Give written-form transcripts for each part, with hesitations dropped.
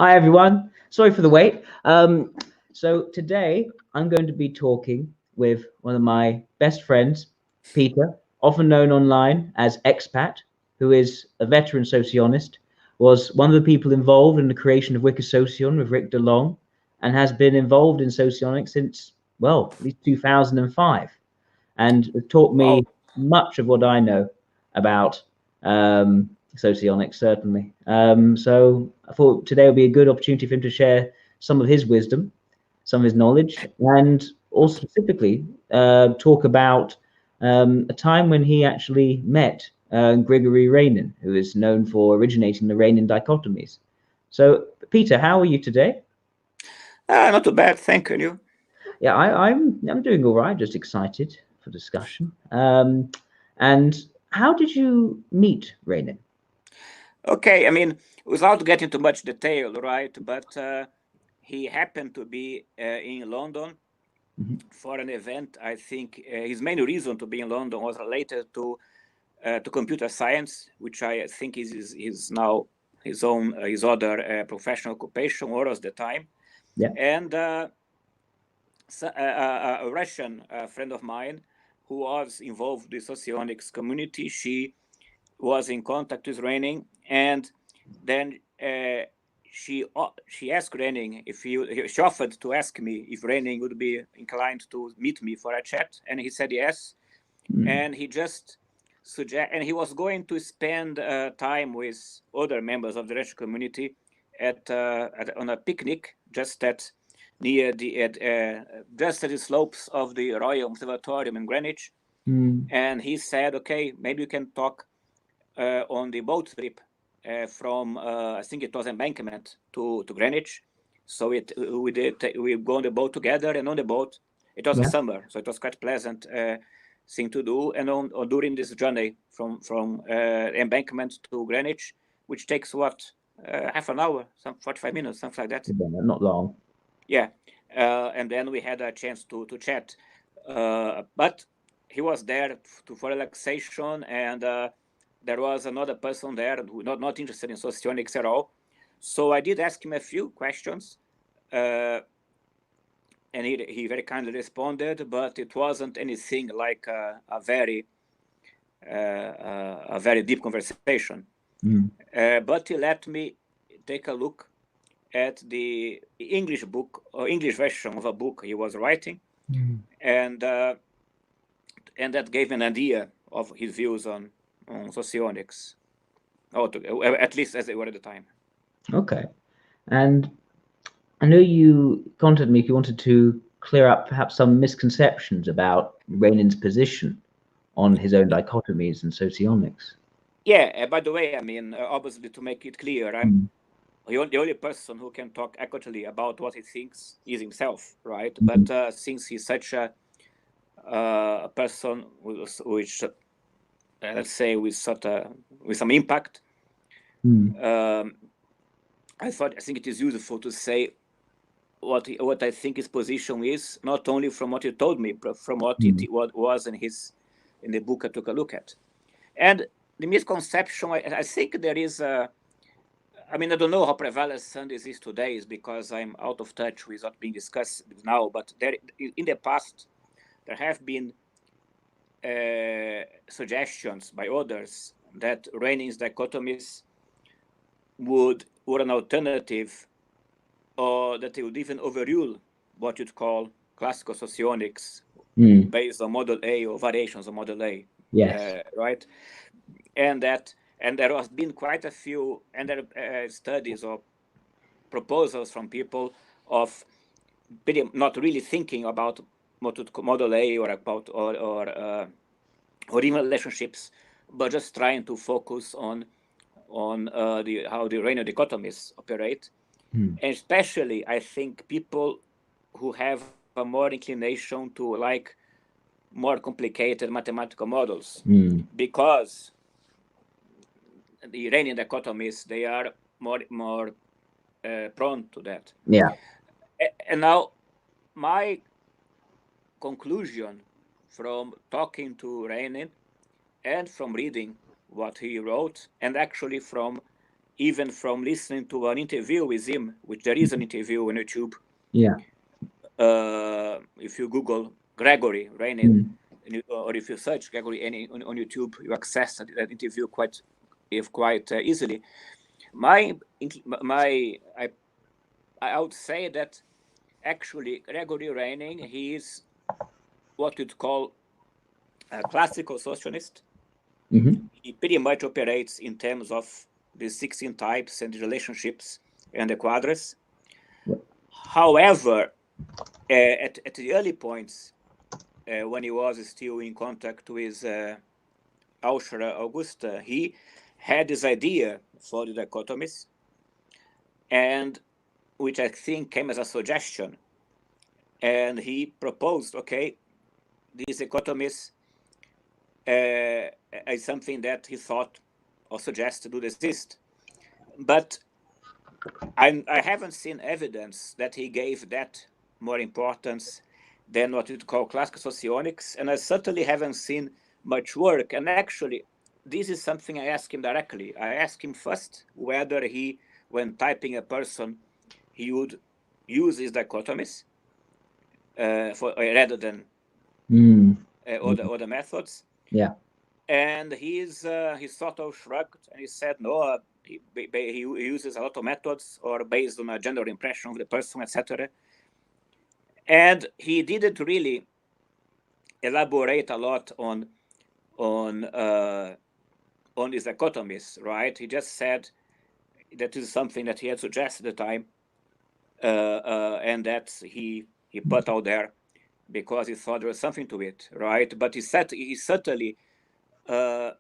Hi, everyone. Sorry for the wait. So today I'm going to be talking with one of my best friends, Peter, often known online as Expat, who is a veteran socionist, was one of the people involved in the creation of Wikisocion with Rick DeLong, and has been involved in socionics since, well, at least 2005, and taught me Wow. much of what I know about socionics, certainly. So I thought today would be a good opportunity for him to share some of his wisdom, some of his knowledge, and also specifically talk about a time when he actually met Grigory Reinin, who is known for originating the Reinin Dichotomies. So, Peter, how are you today? Not too bad, thank you. Yeah, I'm doing all right. Just excited for discussion. And how did you meet Reinin? Okay, I mean, without getting too much detail, right? But he happened to be in London Mhm. for an event. I think his main reason to be in London was related to computer science, which I think is now his other professional occupation, or at the time. Yeah. And a Russian friend of mine who was involved with the socionics community, she was in contact with Reinin, and then she asked Reinin if she offered to ask me if Reinin would be inclined to meet me for a chat, and he said yes, Mm. and he just and he was going to spend time with other members of the Russian community on a picnic just at near just at the slopes of the Royal Observatorium in Greenwich, Mm. and he said, okay, maybe you can talk on the boat trip from I think it was Embankment to Greenwich. So we go on the boat together, and on the boat it was a Yeah. summer, so it was quite pleasant thing to do. And on during this journey from Embankment to Greenwich, which takes what half an hour, some 45 minutes, something like that. Yeah, not long. Yeah, and then we had a chance to chat. But he was there for relaxation, and there was another person there who not interested in socionics at all. So I did ask him a few questions, uh, and he very kindly responded. But it wasn't anything like a very deep conversation. Mm. But he let me take a look at the English book or English version of a book he was writing, Mm. and uh, and that gave an idea of his views on socionics, or at least as they were at the time. Okay. And I know you contacted me if you wanted to clear up perhaps some misconceptions about Reinin's position on his own dichotomies and socionics. Yeah. By the way, I mean, obviously, to make it clear, I'm Mm. the only person who can talk accurately about what he thinks is himself, right? Mm. But since he's such a person which let's say with some impact, Mm. um, I think it is useful to say what I think his position is, not only from what he told me, but from Mm. what was in the book I took a look at. And the misconception, I think there is a. I mean, I don't know how prevalent this is today, is because I'm out of touch with what's being discussed now. But there, in the past, there have been suggestions by others that Reinin's dichotomies would an alternative, or that they would even overrule what you'd call classical socionics Mm. based on Model A or variations of Model A, Yes. right? And that and there has been quite a few and there studies or proposals from people of not really thinking about Model A or about or even relationships, but just trying to focus on the how the Reiner dichotomies operate. Mm. And especially, I think people who have a more inclination to like more complicated mathematical models, Mm. because the Iranian dichotomies, they are more prone to that. Yeah. And now my conclusion from talking to Reinin and from reading what he wrote, and actually from even from listening to an interview with him, which there is an interview on YouTube. Yeah. If you Google Gregory Reinin, or if you search Gregory Reinin on YouTube, you access that interview quite easily. I would say that actually Gregory Reinin, he is what you'd call a classical socionist. He pretty much operates in terms of the 16 types and the relationships and the quadrants. However, at the early points, when he was still in contact with Auschwitz Augusta, he had this idea for the dichotomies, and which I think came as a suggestion. And he proposed, okay, these dichotomies is something that he thought or suggested would exist. But I haven't seen evidence that he gave that more importance than what you'd call classical socionics, and I certainly haven't seen much work. And actually, this is something I asked him directly. I asked him first whether he, when typing a person, he would use these dichotomies rather than other methods. Yeah. And he sort of shrugged and he said, no, he uses a lot of methods or based on a general impression of the person, etc. And he didn't really elaborate a lot on these dichotomies, right? He just said that is something that he had suggested at the time, and that he put out there because he thought there was something to it, right? But he certainly, to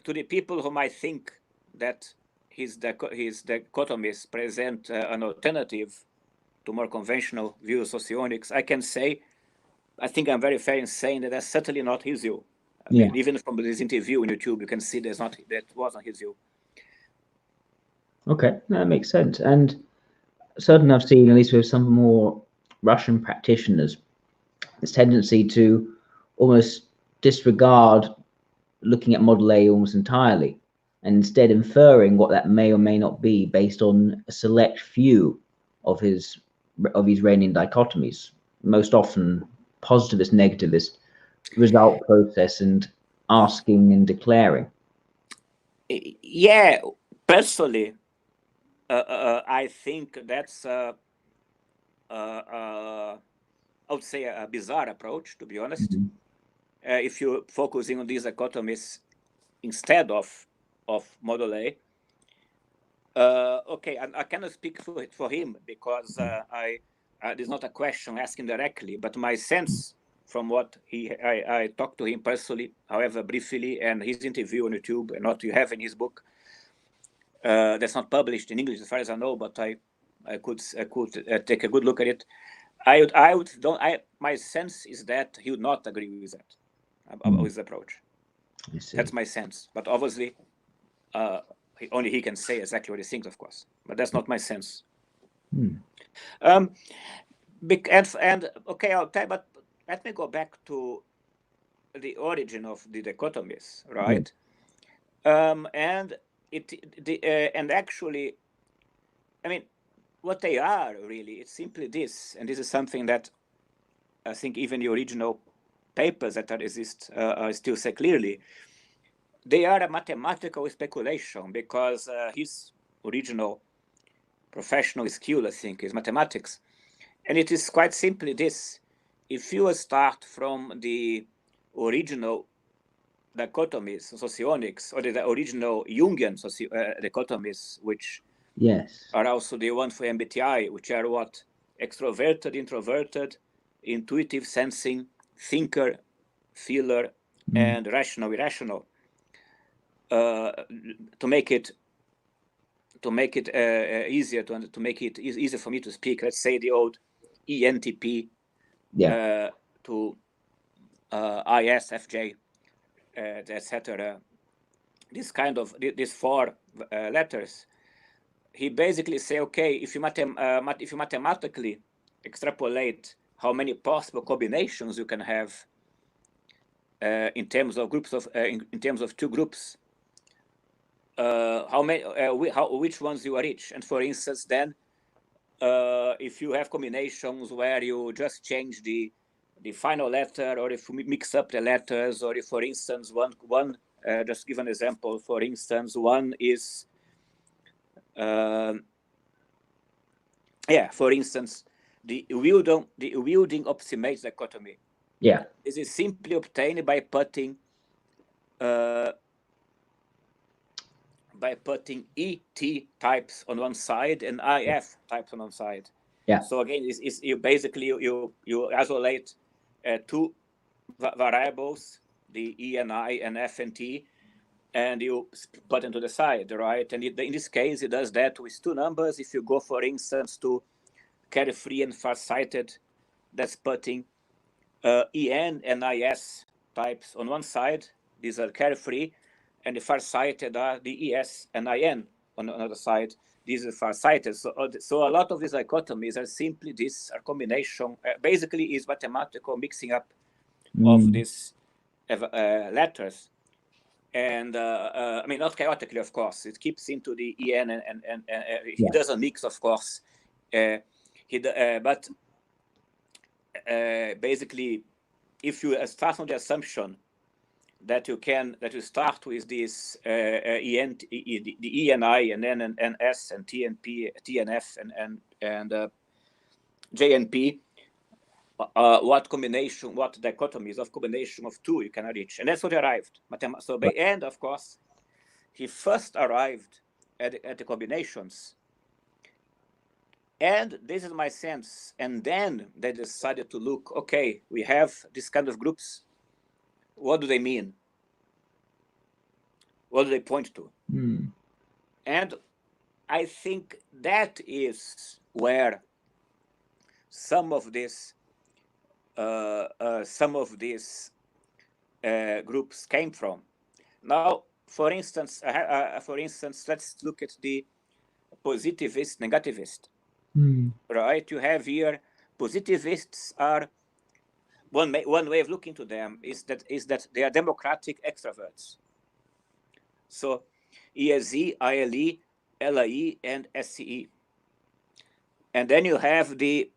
the people who might think that his dichotomies present an alternative to more conventional view of socionics, I can say, I think I'm very fair in saying that that's certainly not his view. I mean, even from this interview on YouTube, you can see that wasn't his view. Okay, that makes sense. And certainly I've seen, at least with some more Russian practitioners, this tendency to almost disregard looking at model A almost entirely, and instead inferring what that may or may not be based on a select few of his Reinin dichotomies, most often positivist, negativist result process and asking and declaring. Yeah, personally, I think that's I would say a bizarre approach, to be honest. If you're focusing on these dichotomies instead of model A. Okay, I cannot speak for him because there's not a question asking directly, but my sense from what I talked to him personally, however briefly, and his interview on YouTube and what you have in his book, that's not published in English as far as I know, but I could take a good look at it. My sense is that he would not agree with that, with the approach. That's my sense, but obviously, only he can say exactly what he thinks, of course. But that's not my sense. And okay, I'll tell you, but let me go back to the origin of the dichotomies, right? And actually, I mean, what they are really, it's simply this, and this is something that I think even the original papers that exist still say clearly. They are a mathematical speculation because his original professional skill, I think, is mathematics. And it is quite simply this. If you start from the original dichotomies, socionics, or the original Jungian dichotomies, which are also the one for MBTI, which are what? Extroverted, introverted, intuitive, sensing, thinker, feeler, and rational, irrational. To make it easier to make it easier for me to speak, let's say the old ENTP to ISFJ, etc. This kind of these four letters. He basically say, okay, if you mathematically extrapolate how many possible combinations you can have in terms of groups of in terms of two groups which ones you are each. And for instance, then if you have combinations where you just change the final letter, or if you mix up the letters, or if, for instance, one just give an example. For instance, one is for instance, the wielding optimate dichotomy. Yeah. This is simply obtained by putting ET types on one side and IF types on one side. Yeah. So again, you basically you isolate two variables, the E and I and F and T, and you put them to the side, right? And in this case, it does that with two numbers. If you go, for instance, to carefree and farsighted, that's putting EN and IS types on one side. These are carefree, and the farsighted are the ES and IN on another side. These are farsighted. So a lot of these dichotomies are simply this combination. Basically, is mathematical mixing up of these letters. And I mean, not chaotically, of course. It keeps into the EN, and he doesn't mix, of course. But basically, if you start on the assumption that you start with this the E and I and N and S and T and P, T and F and J and P, what dichotomies of combination of two you can reach, and that's what he arrived. So by end, of course, he first arrived at the combinations, and this is my sense. And then they decided to look. Okay, we have this kind of groups. What do they mean? What do they point to? And I think that is where some of these groups came from. Now, for instance, let's look at the positivist, negativist. Right? You have here positivists are one way of looking to them is that they are democratic extroverts. So ESE, ILE, LIE, and SCE. And then you have the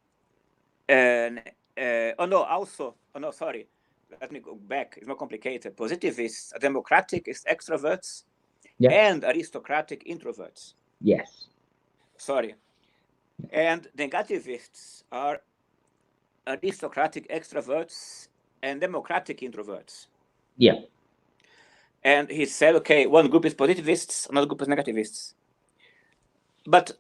sorry. Let me go back. It's more complicated. Positivists are democratic extroverts and aristocratic introverts. Yes. Sorry. And negativists are aristocratic extroverts and democratic introverts. Yeah. And he said, okay, one group is positivists, another group is negativists. But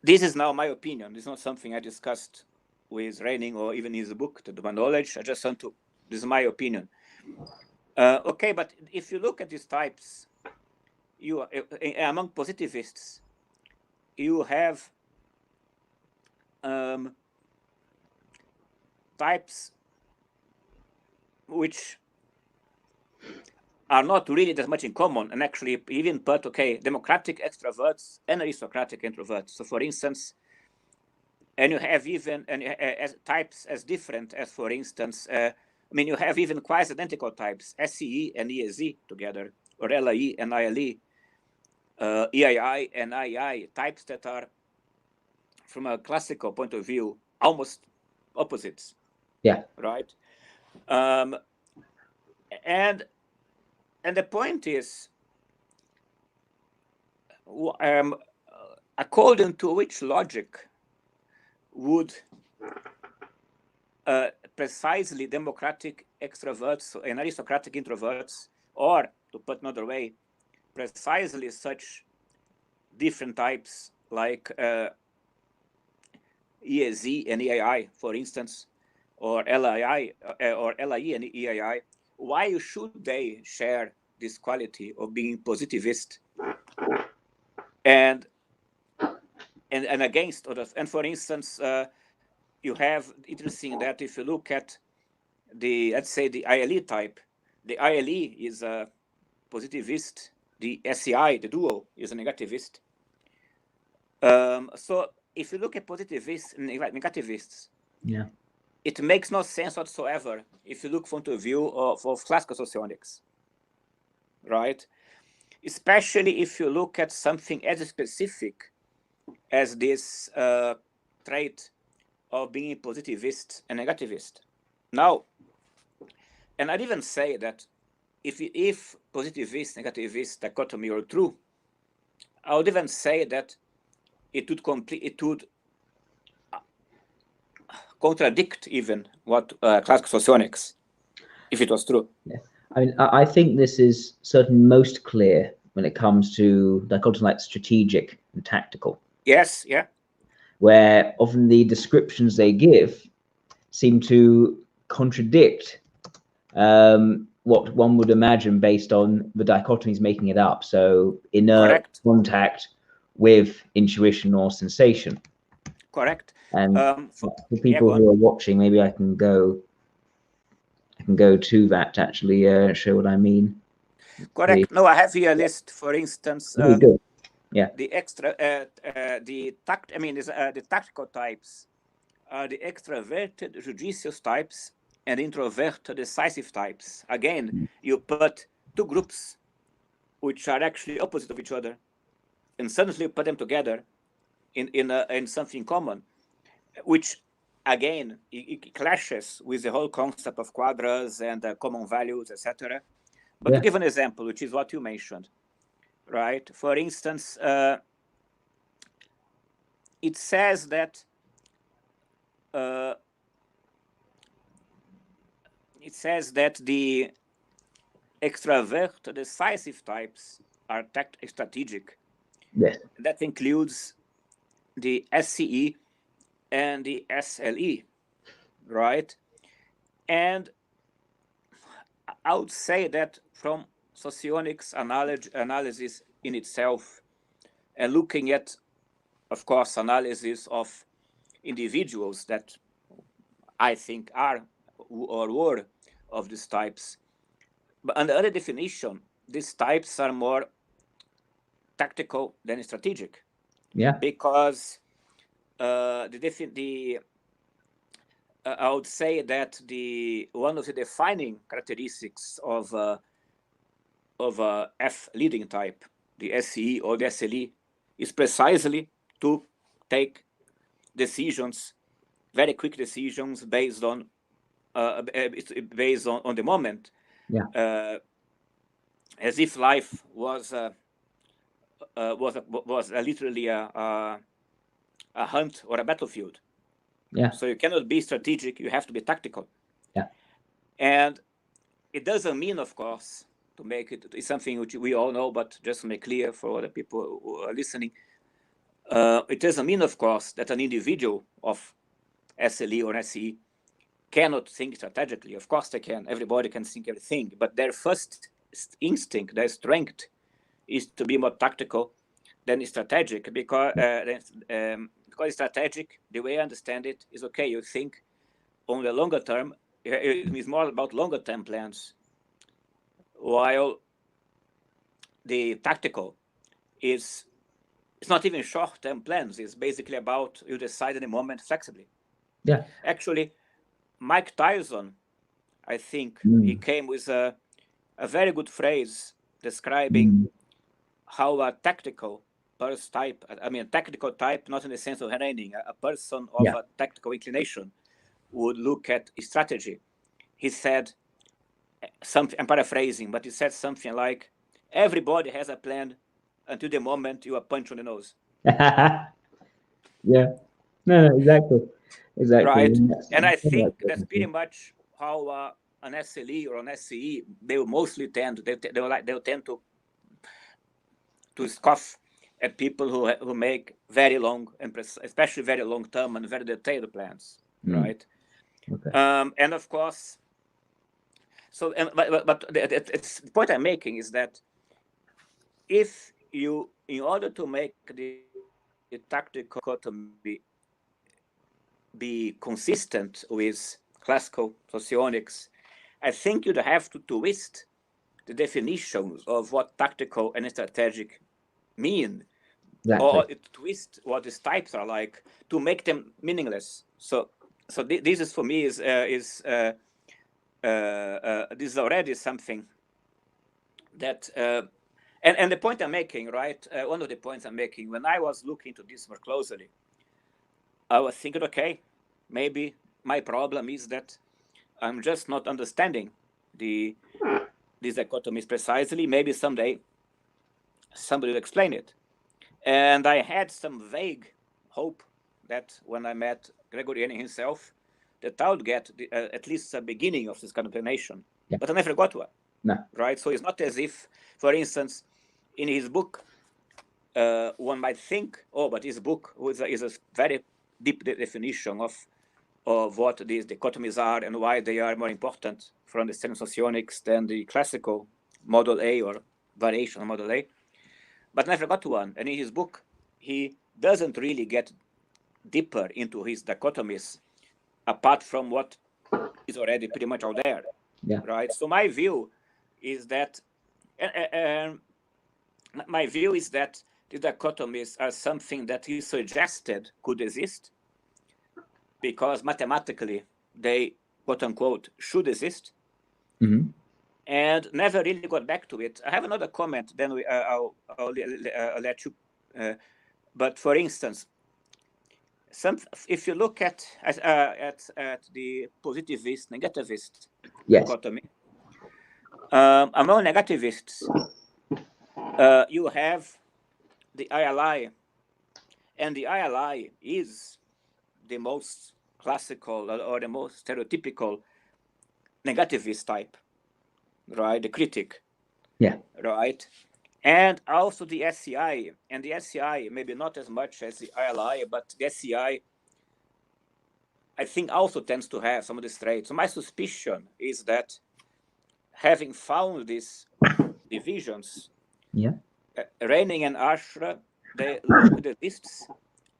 this is now my opinion. It's not something I discussed with Reinin or even in his book, to my knowledge. I just want to, this is my opinion. Okay, but if you look at these types, you among positivists, you have types which are not really that much in common, and actually even put, okay, democratic extroverts and aristocratic introverts. So for instance, and you have even as types as different as, for instance, I mean, you have even quasi-identical types, SCE and ESE together, or LIE and ILE, EII and II, types that are, from a classical point of view, almost opposites. Yeah. Right? And the point is, according to which logic would precisely democratic extroverts and aristocratic introverts, or to put another way, precisely such different types like ESE and EAI, for instance, or LIE and EAI, why should they share this quality of being positivist and against others? And for instance, you have interesting that if you look at the, let's say, the ILE type, the ILE is a positivist, the SCI, the duo, is a negativist. So if you look at positivists and negativists, it makes no sense whatsoever if you look from the view of classical socionics, right? especially if you look at something as specific as this trait of being positivist and negativist. Now, and I'd even say that if positivist, negativist dichotomy are true, I would even say that it would contradict even what classical socionics, if it was true. Yeah. I mean, I think this is certainly most clear when it comes to dichotomy like strategic and tactical. Yes, yeah. Where often the descriptions they give seem to contradict what one would imagine based on the dichotomies making it up. So inert contact with intuition or sensation. Correct. And for people who are watching, maybe I can go to that to actually show what I mean. Correct. No, I have here a list, for instance. Good. Yeah. The tactical types are the extroverted judicious types and introverted decisive types. Again, you put two groups which are actually opposite of each other, and suddenly you put them together in something common, which again it clashes with the whole concept of quadras and common values, etc. But to give an example, which is what you mentioned, right? For instance, it says that the extrovert decisive types are strategic. Yes. That includes the SCE and the SLE, right? And I would say that from socionics analysis in itself, and looking at, of course, analysis of individuals that I think are or were of these types. But under other definition, these types are more tactical than strategic. Yeah. Because I would say that one of the defining characteristics of a F leading type, the SCE or the SLE, is precisely to take decisions, very quick decisions based on the moment. Yeah. As if life was literally a hunt or a battlefield. Yeah. So you cannot be strategic, you have to be tactical. Yeah. And it doesn't mean, of course, to make it's something which we all know, but just to make clear for other people who are listening, it doesn't mean, of course, that an individual of SLE or SE cannot think strategically. Of course they can. Everybody can think everything. But their first instinct, their strength, is to be more tactical than strategic. Because strategic, the way I understand it, is okay. You think on the longer term. It is more about longer term plans, while the tactical it's not even short term plans. It's basically about you decide in a moment flexibly. Yeah. Actually, Mike Tyson, I think he came with a very good phrase describing how a tactical type, tactical type, not in the sense of Reinin, a person of a tactical inclination would look at strategy. He said something, I'm paraphrasing, but he said something like, everybody has a plan until the moment you are punched on the nose. Yeah. No, exactly. Right. And I think that's pretty much how an SLE or an SCE, they will mostly tend, they'll tend to scoff at people who make very long and especially very long term and very detailed plans, right? Okay. And of course, so but the point I'm making is that if you, in order to make the tactical dichotomy be consistent with classical socionics, I think you'd have to twist the definitions of what tactical and strategic mean. Exactly. Or twist what these types are like to make them meaningless. So this is for me this is already something that And the point I'm making, right? One of the points I'm making, when I was looking into this more closely, I was thinking, okay, maybe my problem is that I'm just not understanding these dichotomies precisely. Maybe someday somebody will explain it. And I had some vague hope that when I met Gregory Reinin himself, that I would get at least a beginning of this kind of explanation. Yeah. But I never got one. No. Right? So it's not as if, for instance, in his book, one might think, oh, but his book is a very deep definition of what these dichotomies are and why they are more important for understanding socionics than the classical Model A or variation of Model A. But never got one. And in his book, he doesn't really get deeper into his dichotomies apart from what is already pretty much out there. Yeah. Right? So my view is that the dichotomies are something that he suggested could exist because mathematically they, quote unquote, should exist, and never really got back to it. I have another comment, then I'll let you. But for instance, if you look at the positivist, negativist dichotomy, among negativists, you have the ILI, and the ILI is the most classical or the most stereotypical negativist type, right? The critic, right? And also the SCI, and the SCI maybe not as much as the ILI, but the SCI, I think, also tends to have some of these traits. So my suspicion is that having found these divisions, Reinin and Ashra, they look at the lists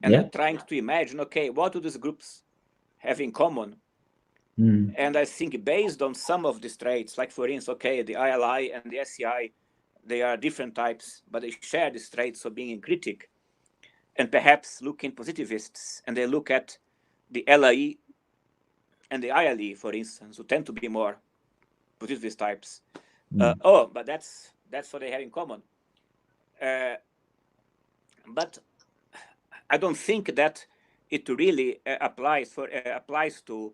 and they're trying to imagine, okay, what do these groups have in common? And I think based on some of these traits, like for instance, okay, the ILI and the SCI, they are different types, but they share these traits of being a critic. And perhaps looking positivists, and they look at the LI and the ILE, for instance, who tend to be more positivist types. But that's what they have in common. But I don't think that it really applies to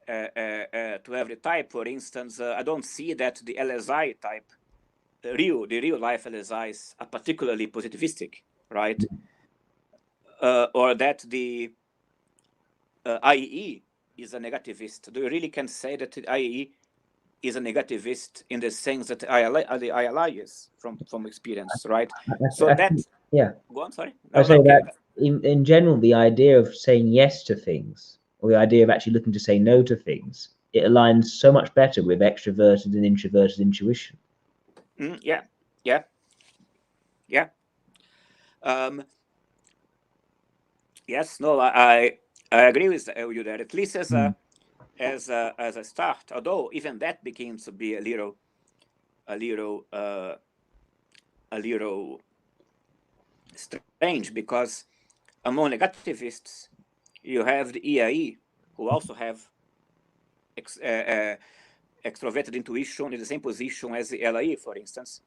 every type. For instance, I don't see that the LSI type, the real life LSIs, are particularly positivistic, right? Or that the IEE is a negativist. Do you really can say that the IEE is a negativist in the sense that the ILI is from experience, right? So that go on, sorry. I say that in general, the idea of saying yes to things, or the idea of actually looking to say no to things, it aligns so much better with extroverted and introverted intuition. Yeah. Yes, no, I agree with you there. At least as a start, although even that begins to be a little strange, because among negativists you have the EIE, who also have extroverted intuition in the same position as the LIE, for instance.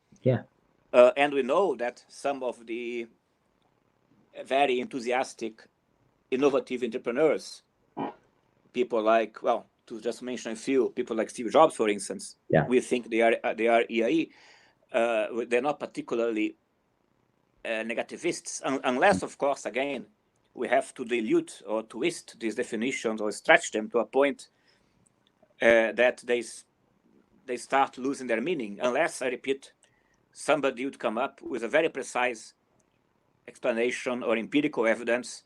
And we know that some of the very enthusiastic, innovative entrepreneurs, people like, well, to just mention a few, people like Steve Jobs, for instance, we think they are EIE. They're not particularly negativists, unless, of course, again, we have to dilute or twist these definitions or stretch them to a point that they start losing their meaning. Unless, I repeat, somebody would come up with a very precise explanation or empirical evidence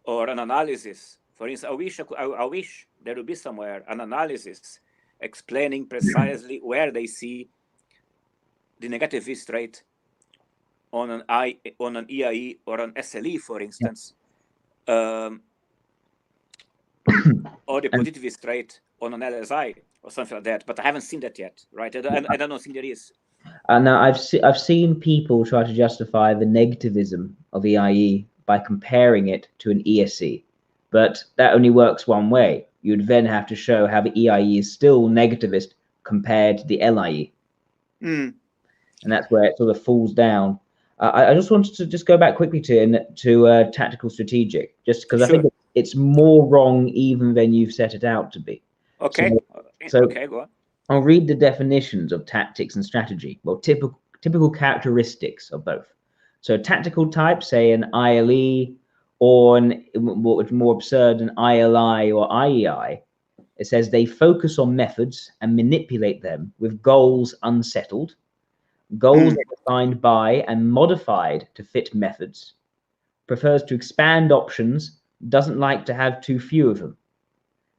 or an analysis. For instance, I wish there would be somewhere an analysis explaining precisely where they see the negativist trait on an EIE or an SLE, for instance, or the positivist trait on an LSI or something like that. But I haven't seen that yet, right? I don't think there is. Now I've seen people try to justify the negativism of EIE by comparing it to an ESE, but that only works one way. You'd then have to show how the EIE is still negativist compared to the LIE. and that's where it sort of falls down. I just wanted to just go back quickly to tactical strategic, just because I Sure. think it's more wrong even than you've set it out to be. Okay. So Okay, go on. I'll read the definitions of tactics and strategy. Well, typical characteristics of both. So tactical type, say an ILE, or what's more absurd, an ILI or IEI. It says they focus on methods and manipulate them with goals unsettled. Goals are defined by and modified to fit methods. Prefers to expand options. Doesn't like to have too few of them.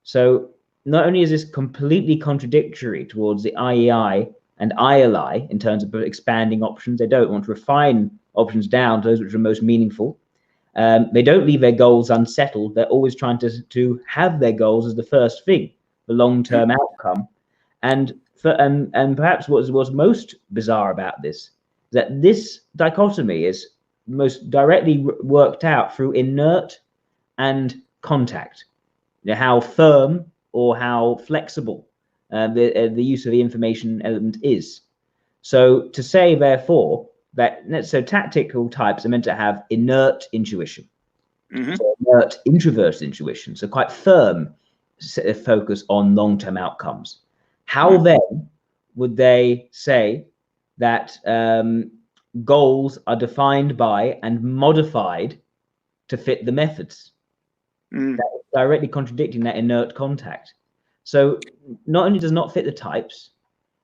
So not only is this completely contradictory towards the IEI and ILI in terms of expanding options, they don't want to refine options down to those which are most meaningful. They don't leave their goals unsettled. They're always trying to have their goals as the first thing, the long-term outcome. And perhaps what's most bizarre about this is that this dichotomy is most directly worked out through inert and contact. You know, how firm or how flexible the use of the information element is. So to say, therefore, that so tactical types are meant to have inert intuition, so inert introverted intuition, so quite firm focus on long-term outcomes. How then would they say that goals are defined by and modified to fit the methods? That is directly contradicting that inert contact. So not only does not fit the types,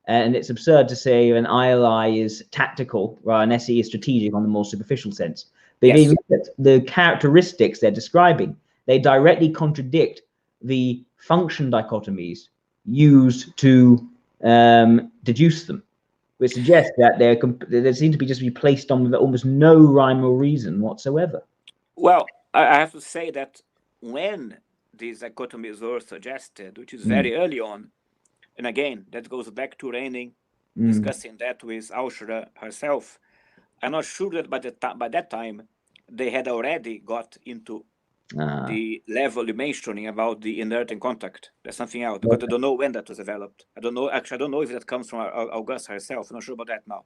and it's absurd to say an ILI is tactical, while an SE is strategic on the more superficial sense. But yes, even the characteristics they're describing, they directly contradict the function dichotomies used to deduce them, which suggests that they seem to be placed on with almost no rhyme or reason whatsoever. Well, I have to say that when these dichotomies were suggested, which is very early on, and again, that goes back to Reinin discussing that with Austria herself, I'm not sure that by that time they had already got into the level you're mentioning about the inert and contact. That's something else, because I don't know when that was developed. I don't know. Actually, I don't know if that comes from Augusta herself. I'm not sure about that now.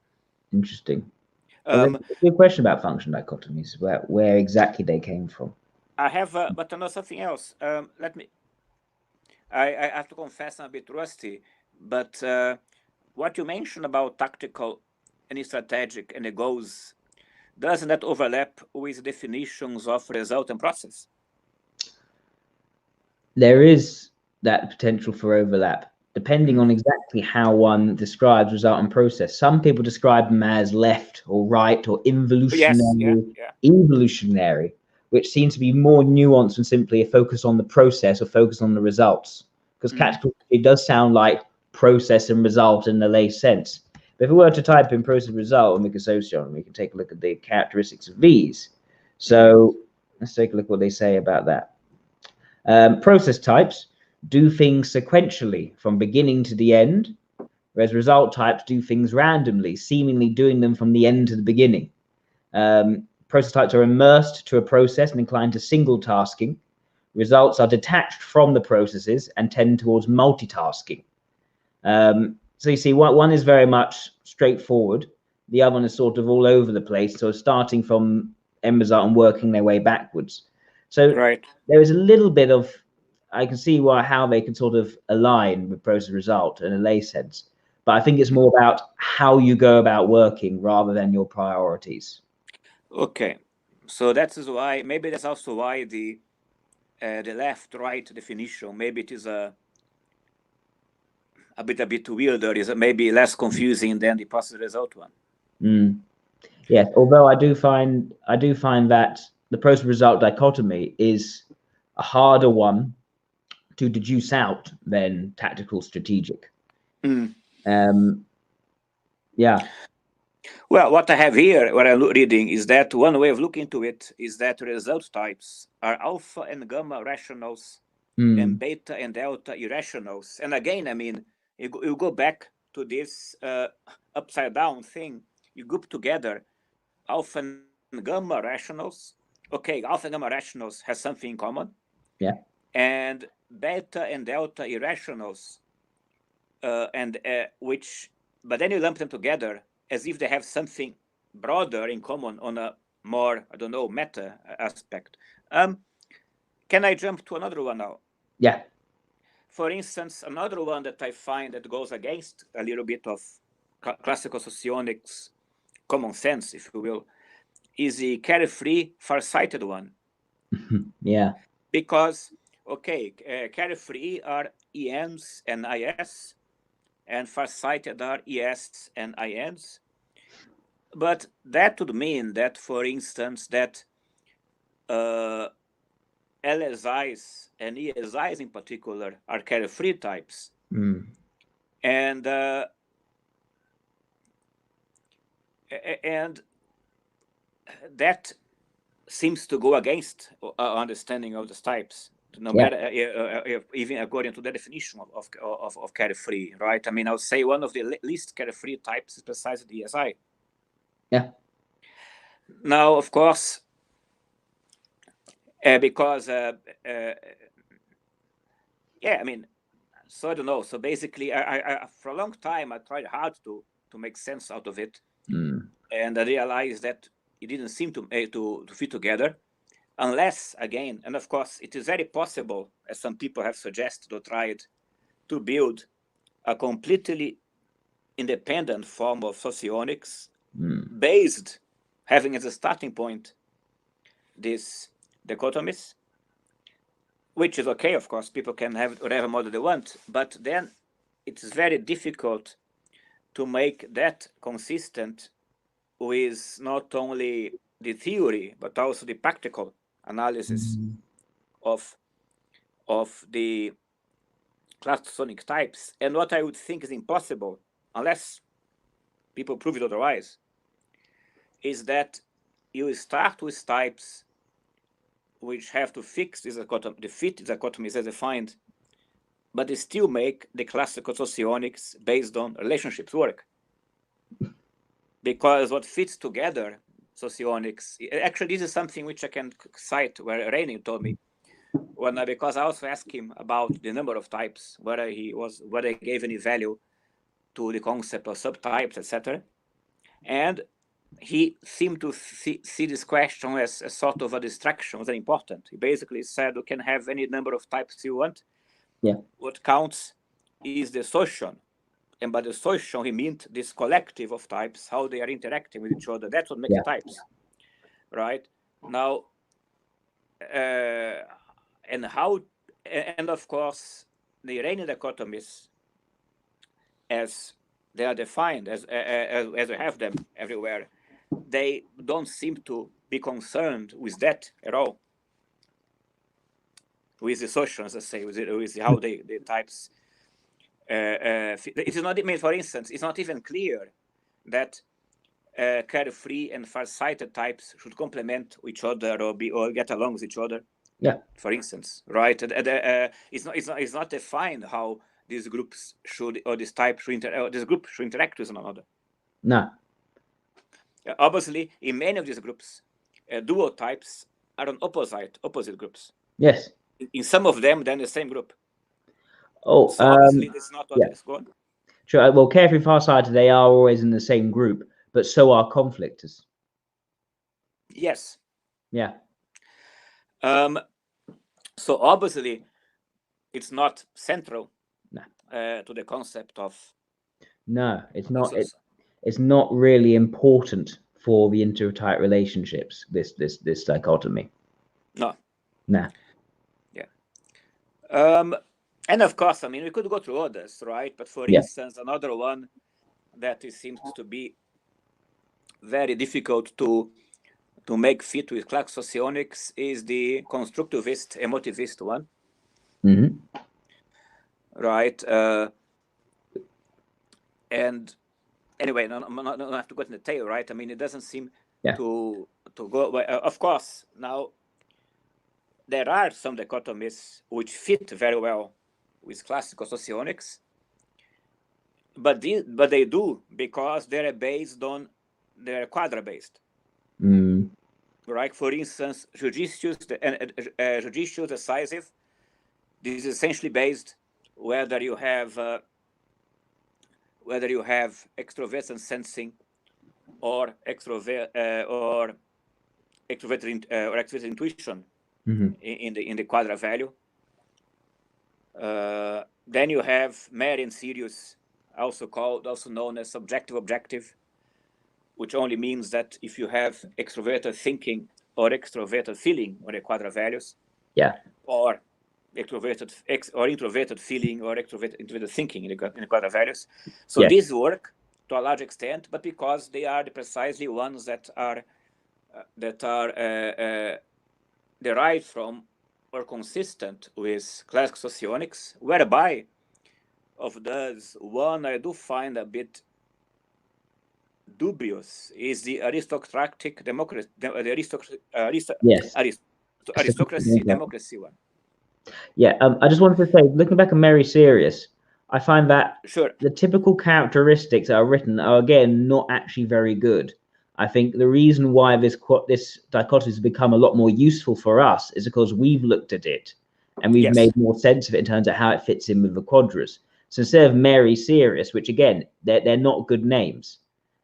Interesting. Well, a good question about function dichotomies, where exactly they came from. I have, but I know something else. Let me. I have to confess I'm a bit rusty, but what you mentioned about tactical and strategic and the goals, doesn't that overlap with definitions of result and process? There is that potential for overlap, depending on exactly how one describes result and process. Some people describe them as left or right or involutionary, evolutionary, which seems to be more nuanced than simply a focus on the process or focus on the results. Because tactical, it does sound like process and result in the lay sense. But if we were to type in process result and make a socionist, we can take a look at the characteristics of these. So let's take a look what they say about that. Process types do things sequentially from beginning to the end, whereas result types do things randomly, seemingly doing them from the end to the beginning. Process types are immersed to a process and inclined to single tasking. Results are detached from the processes and tend towards multitasking. So you see, one is very much straightforward. The other one is sort of all over the place, so starting from end result and working their way backwards. So there is a little bit of, I can see how they can sort of align with process result in a lay sense, but I think it's more about how you go about working rather than your priorities. Okay, so that is why, maybe that's also why the left-right definition, maybe it is a bit weirder, is maybe less confusing than the process result one. Yes, although I do find that the process result dichotomy is a harder one to deduce out than tactical strategic. Yeah. Well, what I have here, what I'm reading, is that one way of looking into it is that result types are alpha and gamma rationals and beta and delta irrationals. And again, I mean, you go back to this upside down thing, you group together alpha and gamma rationals. Okay, alpha and gamma rationals has something in common. Yeah. And beta and delta irrationals, but then you lump them together as if they have something broader in common on a more, I don't know, meta aspect. Can I jump to another one now? Yeah. For instance, another one that I find that goes against a little bit of classical socionics common sense, if you will, is the carefree, far-sighted one. Yeah. Because, okay, carefree are ENs and IS, and far-sighted are ES and INs. But that would mean that, for instance, that LSIs and ESIs in particular are carefree types. And that seems to go against our understanding of these types, no matter even according to the definition of carefree, right? I mean, I would say one of the least carefree types is precisely the ESI. Yeah. Now, of course, because yeah, I mean, so I don't know. So basically, I for a long time I tried hard to make sense out of it, and I realized that it didn't seem to fit together, unless again, and of course, it is very possible, as some people have suggested or tried, to build a completely independent form of socionics based, having as a starting point these dichotomies, which is okay, of course. People can have whatever model they want, but then it's very difficult to make that consistent with not only the theory but also the practical analysis of the classonic types. And what I would think is impossible, unless people prove it otherwise, is that you start with types which have to fix this dichotomy, the fit dichotomies as defined, but they still make the classical socionics based on relationships work. Because what fits together socionics, actually this is something which I can cite where Reinin told me, because I also asked him about the number of types, whether he gave any value to the concept of subtypes, etc. And he seemed to see this question as a sort of a distraction, was important. He basically said you can have any number of types you want. Yeah. What counts is the social. And by the social, he meant this collective of types, how they are interacting with each other. That's what makes types, right? Now, and of course, the Reinin dichotomies, as they are defined, as we have them everywhere, they don't seem to be concerned with that at all. With the social, as I say, with how the types. It is not, I mean, for instance, it's not even clear that carefree and far-sighted types should complement each other or get along with each other. Yeah. For instance, right? It's not defined how these groups should, or this type should this group should interact with one another. No. Obviously, in many of these groups, dual types are on opposite groups. Yes. In some of them, then the same group. Oh, so obviously, that's not what is going on. Sure. Well, carefree far-sighted, they are always in the same group, but so are conflictors. Yes. Yeah. So obviously, it's not central to the concept of. No, it's not. It's not really important for the intertype relationships. This dichotomy. No. No. Yeah. And of course, I mean, we could go through others, right? But for instance, another one that seems to be very difficult to make fit with class socionics is the constructivist, emotivist one. Right? And anyway, no, I have to go into detail, right? I mean, it doesn't seem to go. Of course, now there are some dichotomies which fit very well with classical socionics, but they do because they're quadra-based. Right? For instance, judicious decisive. This is essentially based whether you have extroversion sensing or extroverted intuition in the quadra value. Then you have Mary and Sirius, also known as subjective objective, which only means that if you have extroverted thinking or extroverted feeling on the quadra values, or introverted feeling or introverted thinking in the quadra values. So these work to a large extent, but because they are the precisely ones that are derived from or consistent with classical socionics, whereby of those one I do find a bit dubious is the aristocratic democracy, aristocracy democracy one. Yeah, I just wanted to say, looking back at Mary Sirius, I find that the typical characteristics that are written are, again, not actually very good. I think the reason why this dichotomy has become a lot more useful for us is because we've looked at it and we've made more sense of it in terms of how it fits in with the quadras. So instead of Mary Sirius, which again, they're not good names.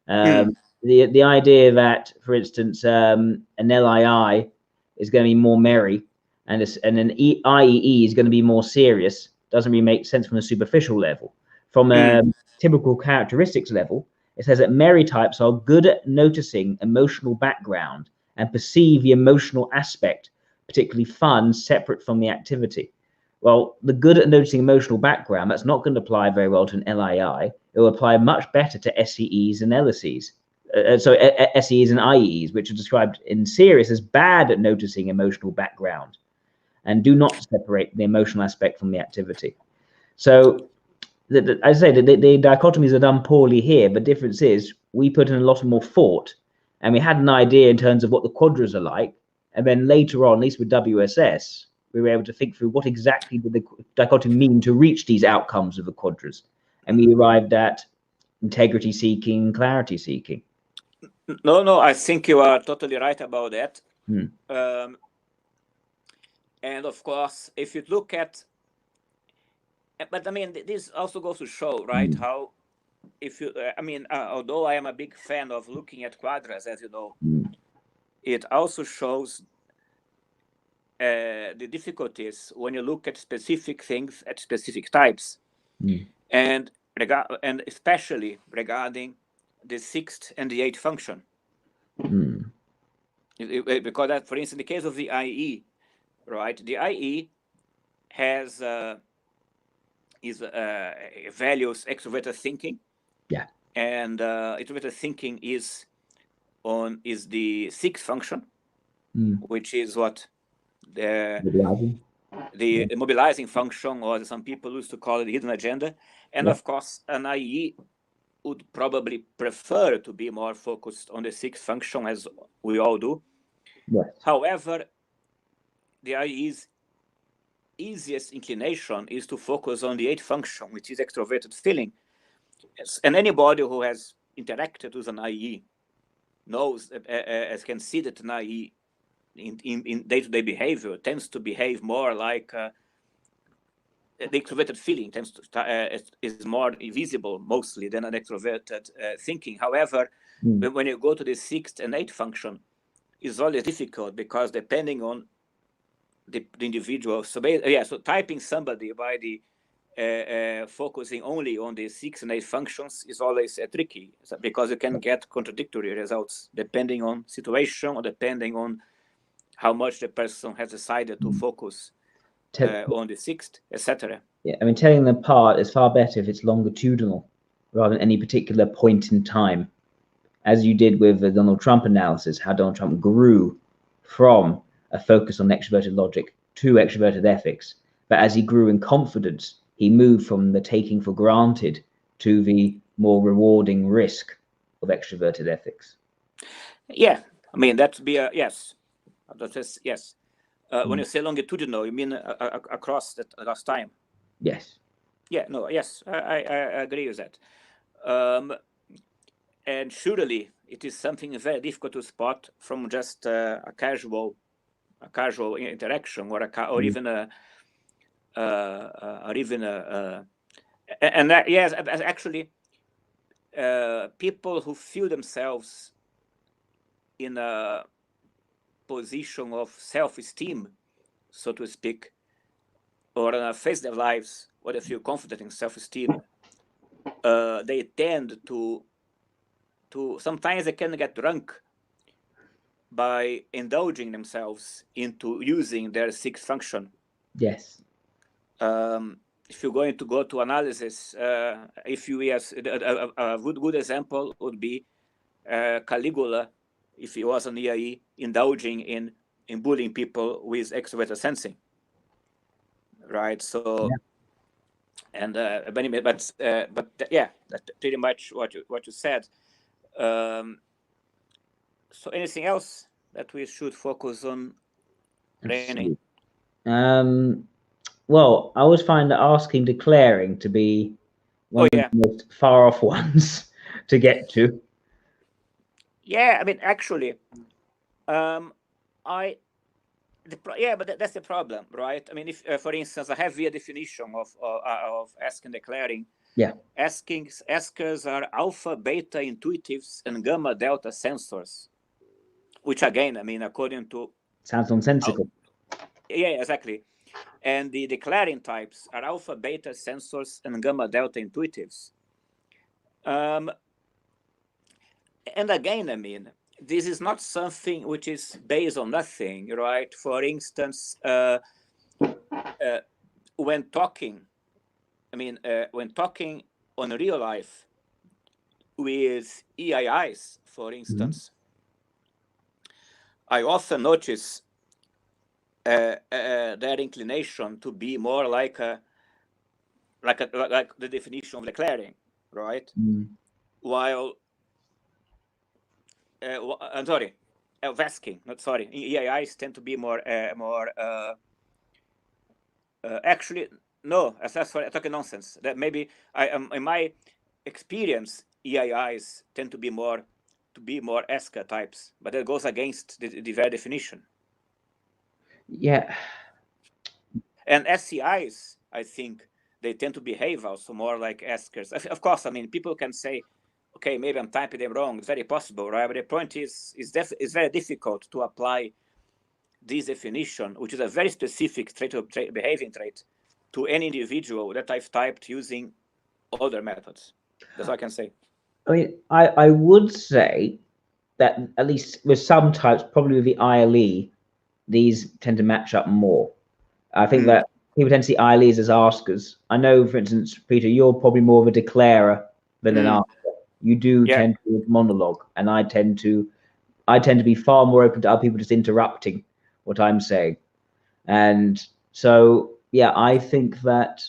The idea that, for instance, an LII is going to be more merry and an IEE is going to be more serious doesn't really make sense from a superficial level. From a typical characteristics level, it says that merry types are good at noticing emotional background and perceive the emotional aspect, particularly fun, separate from the activity. Well, the good at noticing emotional background, that's not going to apply very well to an LII. It will apply much better to SEEs and LSEs. SEs and IEs, which are described in Sirius as bad at noticing emotional background and do not separate the emotional aspect from the activity. So, as I say, the dichotomies are done poorly here, but the difference is we put in a lot more thought and we had an idea in terms of what the quadras are like. And then later on, at least with WSS, we were able to think through what exactly did the dichotomy mean to reach these outcomes of the quadras. And we arrived at integrity seeking, clarity seeking. No, I think you are totally right about that. And of course, if you look at, but I mean, this also goes to show, right, how if you, although I am a big fan of looking at quadras, as you know, it also shows the difficulties when you look at specific things at specific types, and especially regarding the sixth and the eighth function. Because that, for instance, in the case of the IE, right, the IE has values extroverted thinking, and extroverted thinking is the sixth function, which is what the mobilizing function, or some people used to call it the hidden agenda. And of course, an IE would probably prefer to be more focused on the sixth function, as we all do. However, the IE's easiest inclination is to focus on the eighth function, which is extroverted feeling. And anybody who has interacted with an IE knows, can see that an IE in day-to-day behavior tends to behave more like the extroverted feeling tends to is more visible mostly than an extroverted thinking. However, when you go to the sixth and eighth function, it's always difficult because depending on the individual. So typing somebody by the focusing only on the sixth and eighth functions is always tricky, because you can get contradictory results depending on situation or depending on how much the person has decided to focus on the sixth, etc. Yeah, I mean, telling them apart is far better if it's longitudinal rather than any particular point in time, as you did with the Donald Trump analysis, how Donald Trump grew from a focus on extroverted logic to extroverted ethics. But as he grew in confidence, he moved from the taking for granted to the more rewarding risk of extroverted ethics. Yeah, I mean, that'd be a yes. That's yes. When you say longitudinal, you mean across that last time? Yes. Yeah, no, yes, I agree with that. And surely it is something very difficult to spot from just a casual interaction, or even yes, actually, people who feel themselves in a position of self-esteem, so to speak, or in a phase of their lives where they feel confident in self-esteem, they tend to sometimes they can get drunk by indulging themselves into using their sixth function. Yes. If you're going to go to analysis, if you yes, a good example would be Caligula, if he was an EIE, indulging in bullying people with extroverted sensing, right? So, yeah. And but yeah, that's pretty much what you said. So, anything else that we should focus on, Reinin? Well, I always find that asking declaring to be one of the most far off ones to get to. Yeah, I mean, actually, but that's the problem, right? I mean, if, for instance, I have here a definition of asking declaring. Yeah. Askers are alpha, beta intuitives and gamma delta sensors, which again, I mean, according to sounds nonsensical. Yeah, exactly. And the declaring types are alpha, beta sensors and gamma delta intuitives. And again, I mean, this is not something which is based on nothing, right? For instance, when talking, when talking on real life with EIIs, for instance, I often notice their inclination to be more like the definition of declaring, right? While I'm sorry, Vasking, not sorry. EIIs tend to be more actually no. That's for talking nonsense. That maybe in my experience, EIIs tend to be more ESCA types, but that goes against the very definition. Yeah. And SCIs, I think they tend to behave also more like askers. Of course, I mean, people can say, okay, maybe I'm typing them wrong. It's very possible, right? But the point is it's very difficult to apply this definition, which is a very specific behaving trait, to any individual that I've typed using other methods. That's all I can say. I mean, I would say that at least with some types, probably with the ILE, these tend to match up more. I think that people tend to see ILEs as askers. I know, for instance, Peter, you're probably more of a declarer than an asker. You do tend to monologue, and I tend to be far more open to other people just interrupting what I'm saying. And so, yeah, I think that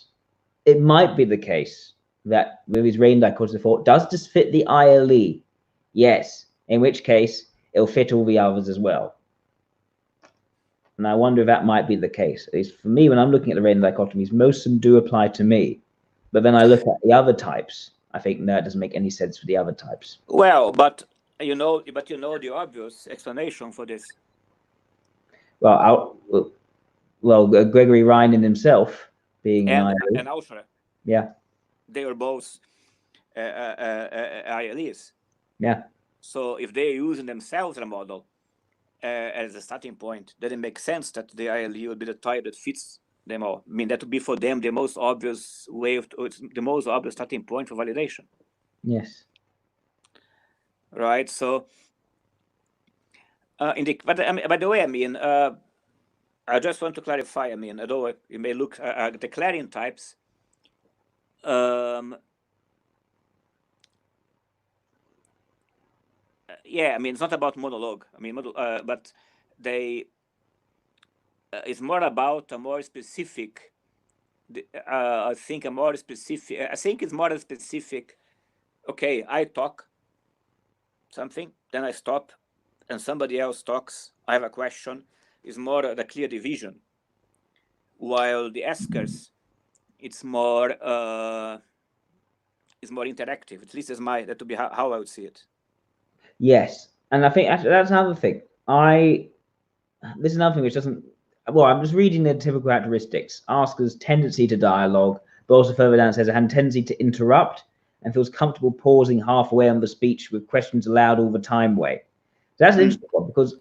it might be the case that with his Reinin dichotomy thought, does this fit the ILE? Yes, in which case it'll fit all the others as well. And I wonder if that might be the case. At least for me, when I'm looking at the Reinin dichotomies, most of them do apply to me. But then I look at the other types, I think no, it doesn't make any sense for the other types. Well, but you know the obvious explanation for this. Well, Gregory Reinin himself being an ILE. And Austra. Yeah. They are both ILEs. Yeah. So if they're using themselves as a model as a starting point, then it makes sense that the ILE would be the type that fits them all. I mean, that would be for them the most obvious way the most obvious starting point for validation. Yes. Right. So, by the way, I mean, I just want to clarify. I mean, although you may look at declaring types, yeah, I mean, it's not about monologue. I mean, but they it's more about a more specific. I think a more specific. I think it's more specific. Okay, I talk something, then I stop, and somebody else talks. I have a question. Is more the clear division. While the askers, it's more interactive. At least that would be how I would see it. Yes, and I think that's another thing. This is another thing which doesn't. Well, I'm just reading the typical characteristics. Askers' tendency to dialogue, but also further down it says a tendency to interrupt and feels comfortable pausing halfway on the speech with questions allowed all the time way. So that's an interesting one, because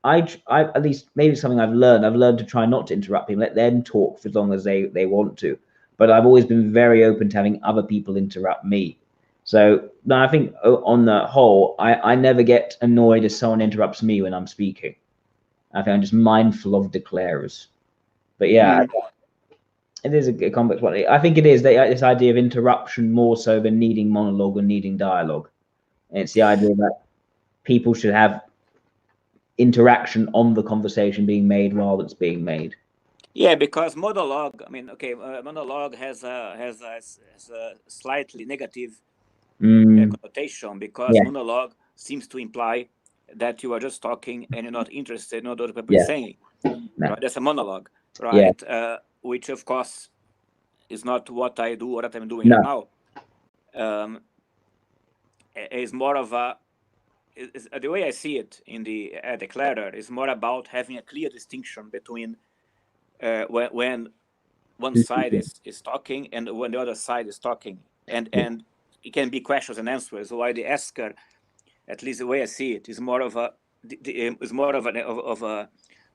I at least maybe something I've learned to try not to interrupt people, let them talk for as long as they want to. But I've always been very open to having other people interrupt me. So no, I think on the whole, I never get annoyed if someone interrupts me when I'm speaking. I think I'm just mindful of declarers. But yeah, it is a complex one. I think it is this idea of interruption more so than needing monologue or needing dialogue. And it's the idea that people should have interaction on the conversation being made while it's being made. Yeah, because monologue, I mean, okay, monologue has a slightly negative connotation, because monologue seems to imply that you are just talking and you're not interested in what other people are saying. Right? That's a monologue, right? Which of course is not what I do or what I'm doing right now. Is more of a, the way I see it in the declarer is more about having a clear distinction between when one side is talking and when the other side is talking, and it can be questions and answers. While the asker, at least the way I see it, is more of a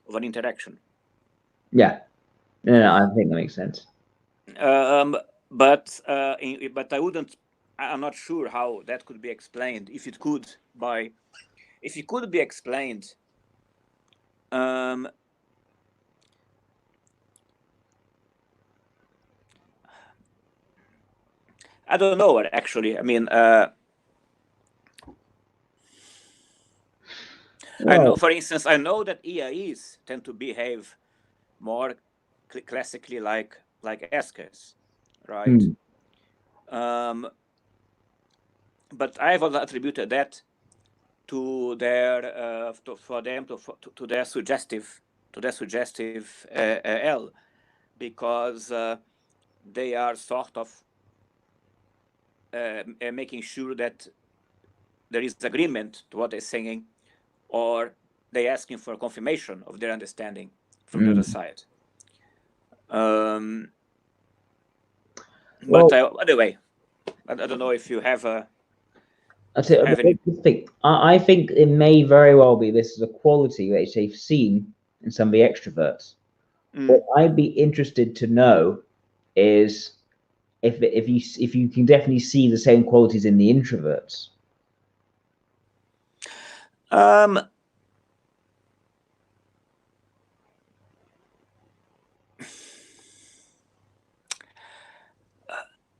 an interaction. Yeah, I think that makes sense. But I wouldn't. I'm not sure how that could be explained. If it could be explained, I don't know. Actually, I mean, I know. For instance, I know that EAEs tend to behave more classically like askers, right? But I've attributed that to their to their suggestive L, because they are sort of making sure that there is agreement to what they're saying, or they're asking for confirmation of their understanding from the other side. But anyway, I don't know if you have a. I think it may very well be this is a quality which they've seen in some of the extroverts. What I'd be interested to know is if you can definitely see the same qualities in the introverts.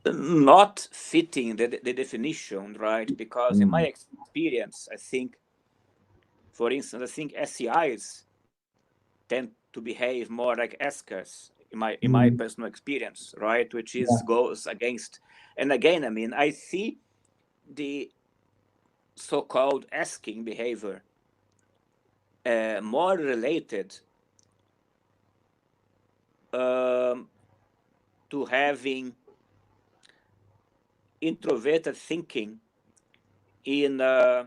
Not fitting the definition, right? Because in my experience, I think, for instance, I think SCIs tend to behave more like askers in my personal experience, right? Which goes against, and again, I mean, I see the so-called asking behavior more related to having introverted thinking in the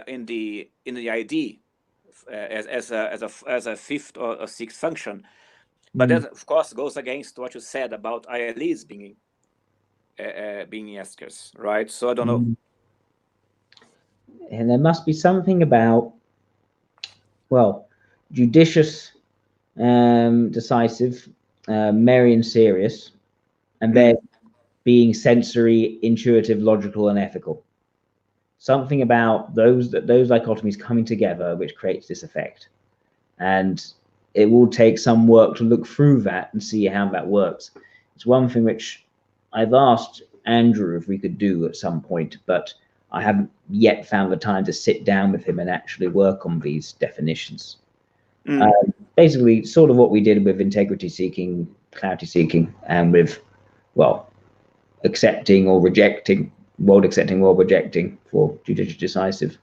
ID as a fifth or sixth function, but that of course goes against what you said about ILEs being askers, right? So I don't know. And there must be something about, well, judicious, decisive, merry and serious, and then being sensory, intuitive, logical, and ethical. Something about those dichotomies coming together which creates this effect. And it will take some work to look through that and see how that works. It's one thing which I've asked Andrew if we could do at some point, but I haven't yet found the time to sit down with him and actually work on these definitions. Basically, sort of what we did with integrity seeking, clarity seeking, and with, well, accepting or rejecting, world accepting, world rejecting for judicious decisive.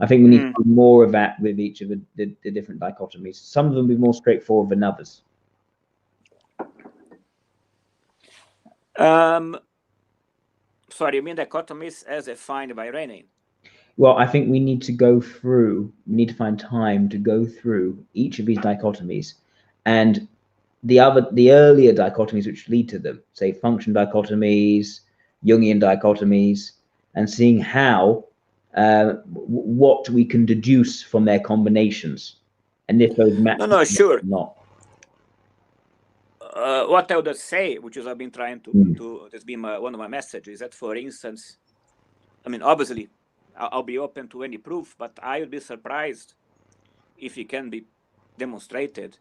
I think we need to do more of that with each of the different dichotomies. Some of them will be more straightforward than others. Sorry, you mean dichotomies as defined by Reinin? Well, I think we need to find time to go through each of these dichotomies and the earlier dichotomies which lead to them, say function dichotomies, Jungian dichotomies, and seeing how what we can deduce from their combinations, and if those match No, sure. or not. What I would say, which is I've been trying to that's been one of my messages, that for instance, I mean, obviously, I'll be open to any proof, but I would be surprised if it can be demonstrated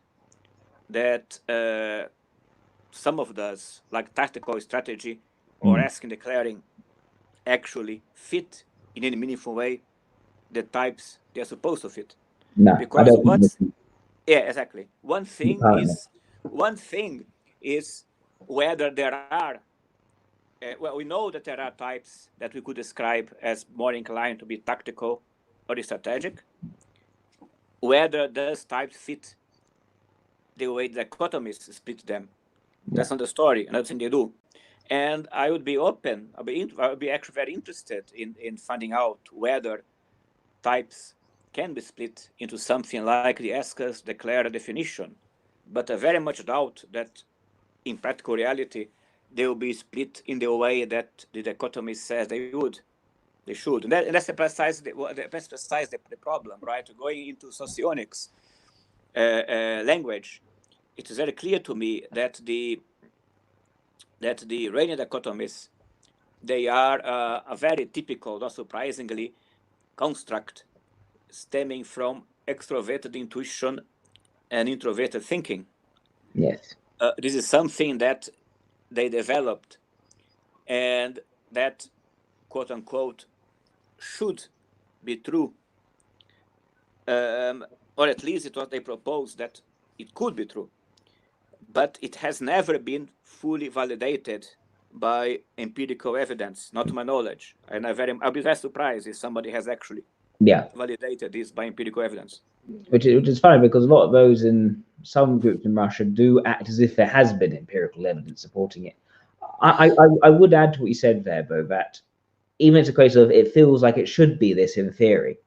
that some of those, like tactical strategy or asking, declaring, actually fit in any meaningful way the types they're supposed to fit. No, Because I don't. yeah, exactly. One thing is whether there are. Well, we know that there are types that we could describe as more inclined to be tactical or strategic. Whether those types fit the way the dichotomies split them, that's not the story. Another thing they do. And I would be open, I would be actually very interested in finding out whether types can be split into something like the ask-us, declare, definition. But I very much doubt that in practical reality, they will be split in the way that the dichotomy says they would. They should. And that's precisely the problem, right? Going into socionics language, it is very clear to me that the Reinin dichotomies, they are a very typical, not surprisingly, construct stemming from extroverted intuition and introverted thinking. Yes. This is something that they developed and that, quote unquote, should be true. Or at least it was they proposed that it could be true. But it has never been fully validated by empirical evidence, not to my knowledge. And I'll be very surprised if somebody has actually validated this by empirical evidence. Which is funny because a lot of those in some groups in Russia do act as if there has been empirical evidence supporting it. I would add to what you said there, Bo, that even it's a case of it feels like it should be this in theory.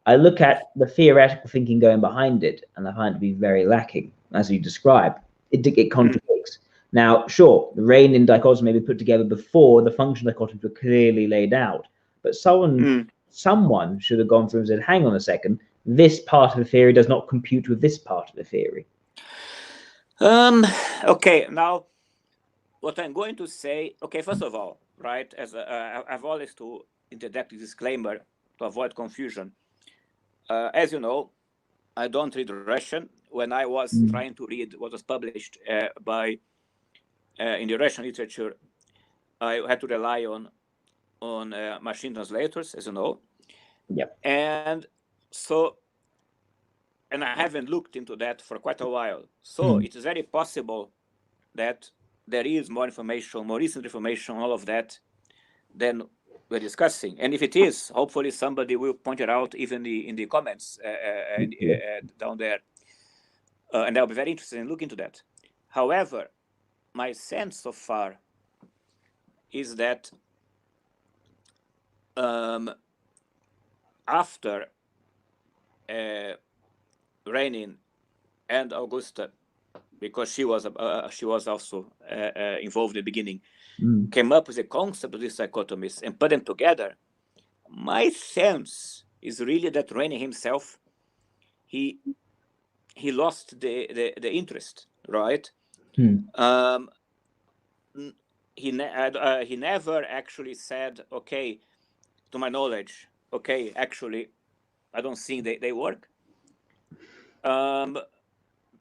I look at the theoretical thinking going behind it, and I find it to be very lacking, as you describe. It contradicts. Now, sure, the Reinin dichotomies may be put together before the function dichotomies were clearly laid out, but someone should have gone through and said, hang on a second, this part of the theory does not compute with this part of the theory. Okay, now what I'm going to say, okay, first of all, right, as I've always to interject a disclaimer to avoid confusion. As you know, I don't read Russian. When I was trying to read what was published by in the Russian literature, I had to rely on machine translators, as you know. Yep. And so, and I haven't looked into that for quite a while. So it is very possible that there is more information, more recent information, all of that, than we're discussing. And if it is, hopefully somebody will point it out even in the comments down there. And I'll be very interested in looking into that. However, my sense so far is that after Reinin and Augusta, because she was also involved in the beginning, came up with the concept of these dichotomies and put them together, my sense is really that Reinin himself, he lost the interest, right? He never actually said, okay, to my knowledge, okay, actually, I don't think they work.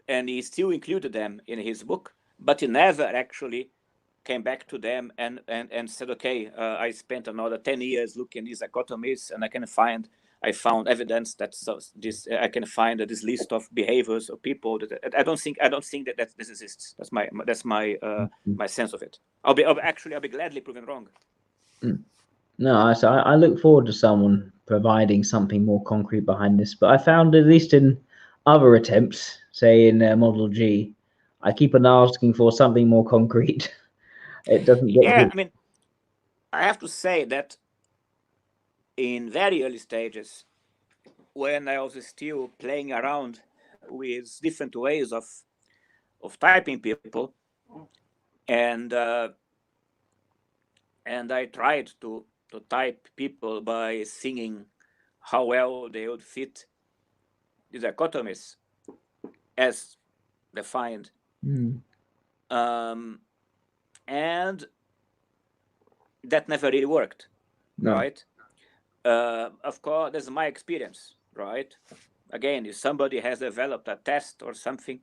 And he still included them in his book, but he never actually came back to them and said, okay, I spent another 10 years looking at these dichotomies, and I found evidence that I can find this list of behaviors of people that I don't think that this exists. That's my sense of it. I'll be gladly proven wrong. No, so I look forward to someone providing something more concrete behind this. But I found, at least in other attempts, say in Model G, I keep on asking for something more concrete. It doesn't get. Yeah, I mean, I have to say that in very early stages, when I was still playing around with different ways of typing people, and I tried to type people by seeing how well they would fit the dichotomies as defined. And that never really worked, right? Of course, that's my experience, right? Again, if somebody has developed a test or something.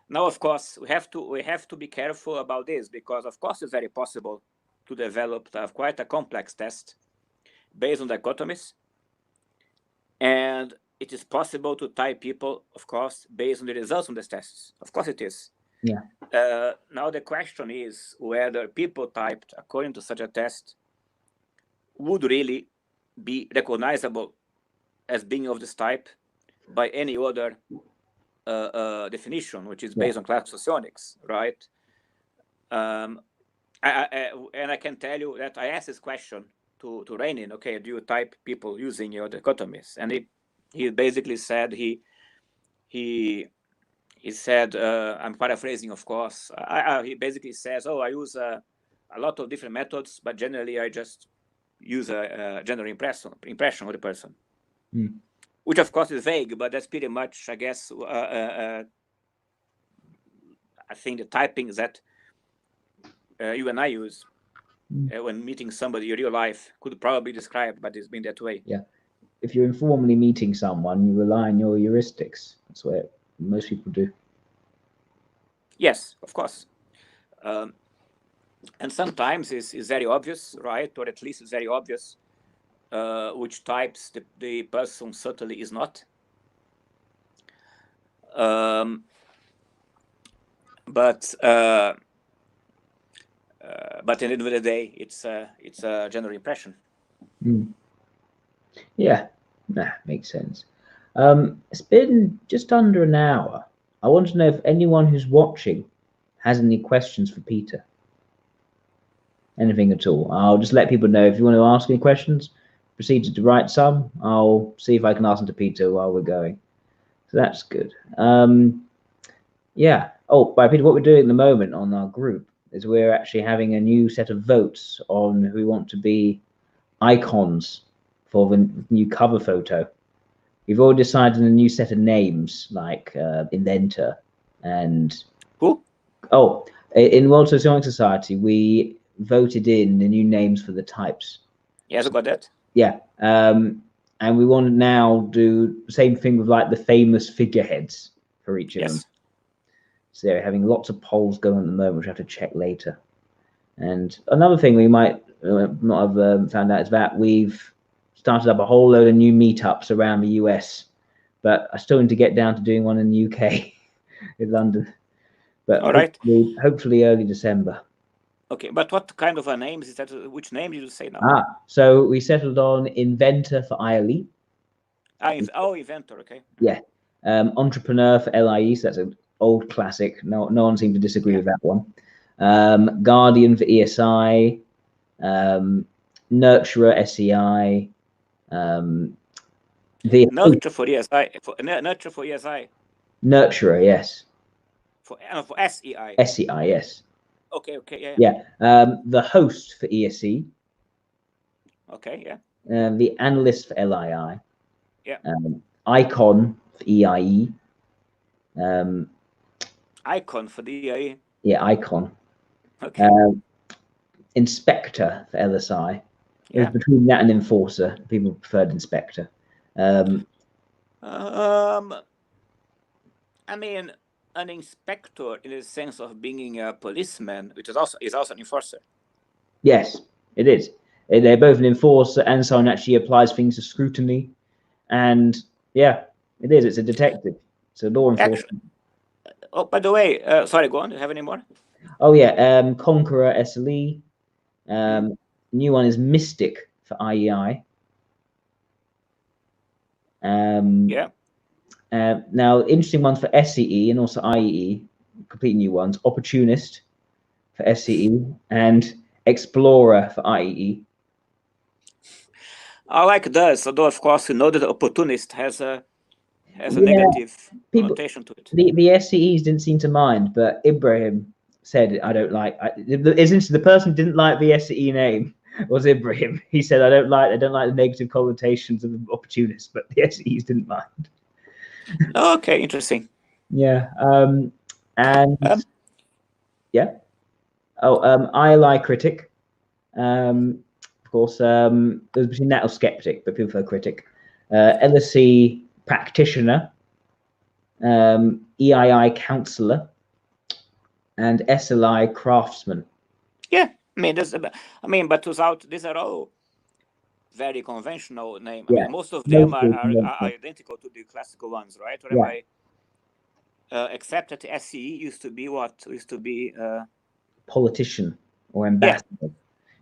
Now, of course, we have to be careful about this, because of course it's very possible to develop quite a complex test based on dichotomies, and it is possible to type people, of course, based on the results of these tests. Of course it is. Yeah. Now the question is whether people typed according to such a test would really be recognizable as being of this type by any other definition, which is based on classical socionics, right? And I can tell you that I asked this question to Reinin. Okay, do you type people using your dichotomies? And he basically said he said, I'm paraphrasing, of course. He basically says, I use a lot of different methods, but generally I just use a general impression of the person, which of course is vague, but that's pretty much, I guess, I think the typings that you and I use when meeting somebody in real life could probably be described by this being that way. Yeah. If you're informally meeting someone, you rely on your heuristics. That's what most people do. Yes, of course. And sometimes it's very obvious, right? Or at least it's very obvious which types the person certainly is not. But at the end of the day, it's a general impression. Yeah, makes sense. It's been just under an hour. I want to know if anyone who's watching has any questions for Peter. Anything at all. I'll just let people know if you want to ask any questions, proceed to write some. I'll see if I can ask them to Peter while we're going. So that's good. Yeah. Oh, by Peter, what we're doing at the moment on our group is we're actually having a new set of votes on who we want to be icons for the new cover photo. We've already decided on a new set of names, like inventor and who? Oh, in World Socionic Society, we voted in the new names for the types. Yes, I got that. Yeah, and we want to now do the same thing with like the famous figureheads for each of them. So they're having lots of polls going at the moment, which I have to check later. And another thing we might not have found out is that we've started up a whole load of new meetups around the US, but I still need to get down to doing one in the UK, in London. But all right, hopefully early December. Okay, but what kind of a name is that? Which name did you say now? So we settled on inventor for ILE. Inventor, okay. Yeah. Entrepreneur for LIE, so that's an old classic. No one seemed to disagree with that one. Guardian for ESI. Nurturer SEI. Nurture for ESI. Nurture for ESI. Nurturer, yes. For SEI. SEI, yes. Okay, yeah. Yeah. The host for ESE. Okay, yeah. The analyst for LII. Yeah. Icon for EIE. Icon for the EIE. Yeah, icon. Okay. Inspector for LSI. Yeah. It was between that and enforcer. People preferred inspector. I mean, an inspector in the sense of being a policeman, which is also an enforcer. Yes, it is. They're both an enforcer and someone actually applies things to scrutiny. And yeah, it is. It's a detective. It's a law enforcement. Oh, by the way, sorry, go on. Do you have any more? Oh yeah, Conqueror SLE. New one is Mystic for IEI. Yeah. Now, interesting ones for SCE and also IEE, complete new ones. Opportunist for SCE and Explorer for IEE. I like those, although of course you know that opportunist has a has a negative connotation to it. The SCEs didn't seem to mind, but Ibrahim said, "I don't like." The person who didn't like the SCE name was Ibrahim. He said, "I don't like the negative connotations of opportunists," but the SCEs didn't mind. Okay, interesting. Yeah. Yeah. Oh, ILI critic. Of course, there's between that or skeptic, but people prefer critic. LSE practitioner, EII counsellor, and SLI craftsman. Yeah, I mean, but without, these are all very conventional names. I mean, most of them are identical to the classical ones, right? Except that the SCE used to be what? Used to be politician or ambassador.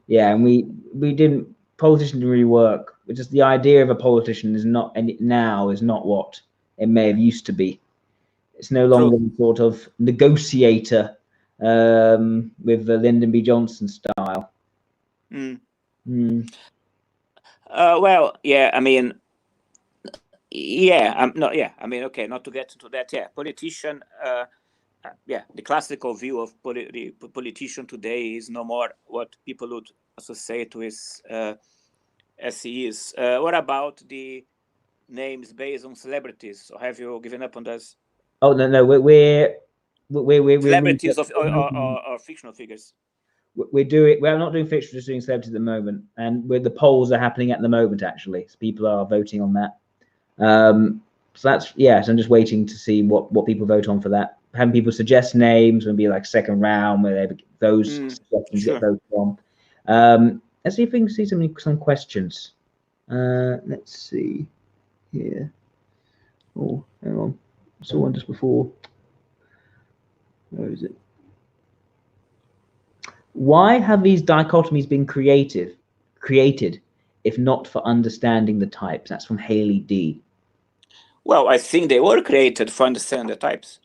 Yeah, and we didn't. Politician didn't really work. It's just the idea of a politician is not, and now is not what it may have used to be. It's no longer the sort of negotiator with the Lyndon B. Johnson style. Well, yeah, I mean, yeah, I mean, okay, not to get into that. Yeah, politician. Yeah, the classical view of the politician today is no more what people would associate with SCEs. What about the names based on celebrities? Or have you given up on those? Oh no, we're celebrities or fictional figures. We're not doing fiction, just doing celebrities at the moment, and the polls are happening at the moment actually, so people are voting on that. So that's so I'm just waiting to see what people vote on for that. Having people suggest names and be like second round where those suggestions get voted on. Let's see if we can see some questions. Let's see here. Oh, hang on. I saw one just before. Where is it? Why have these dichotomies been created if not for understanding the types? That's from Haley D. Well, I think they were created for understanding the types.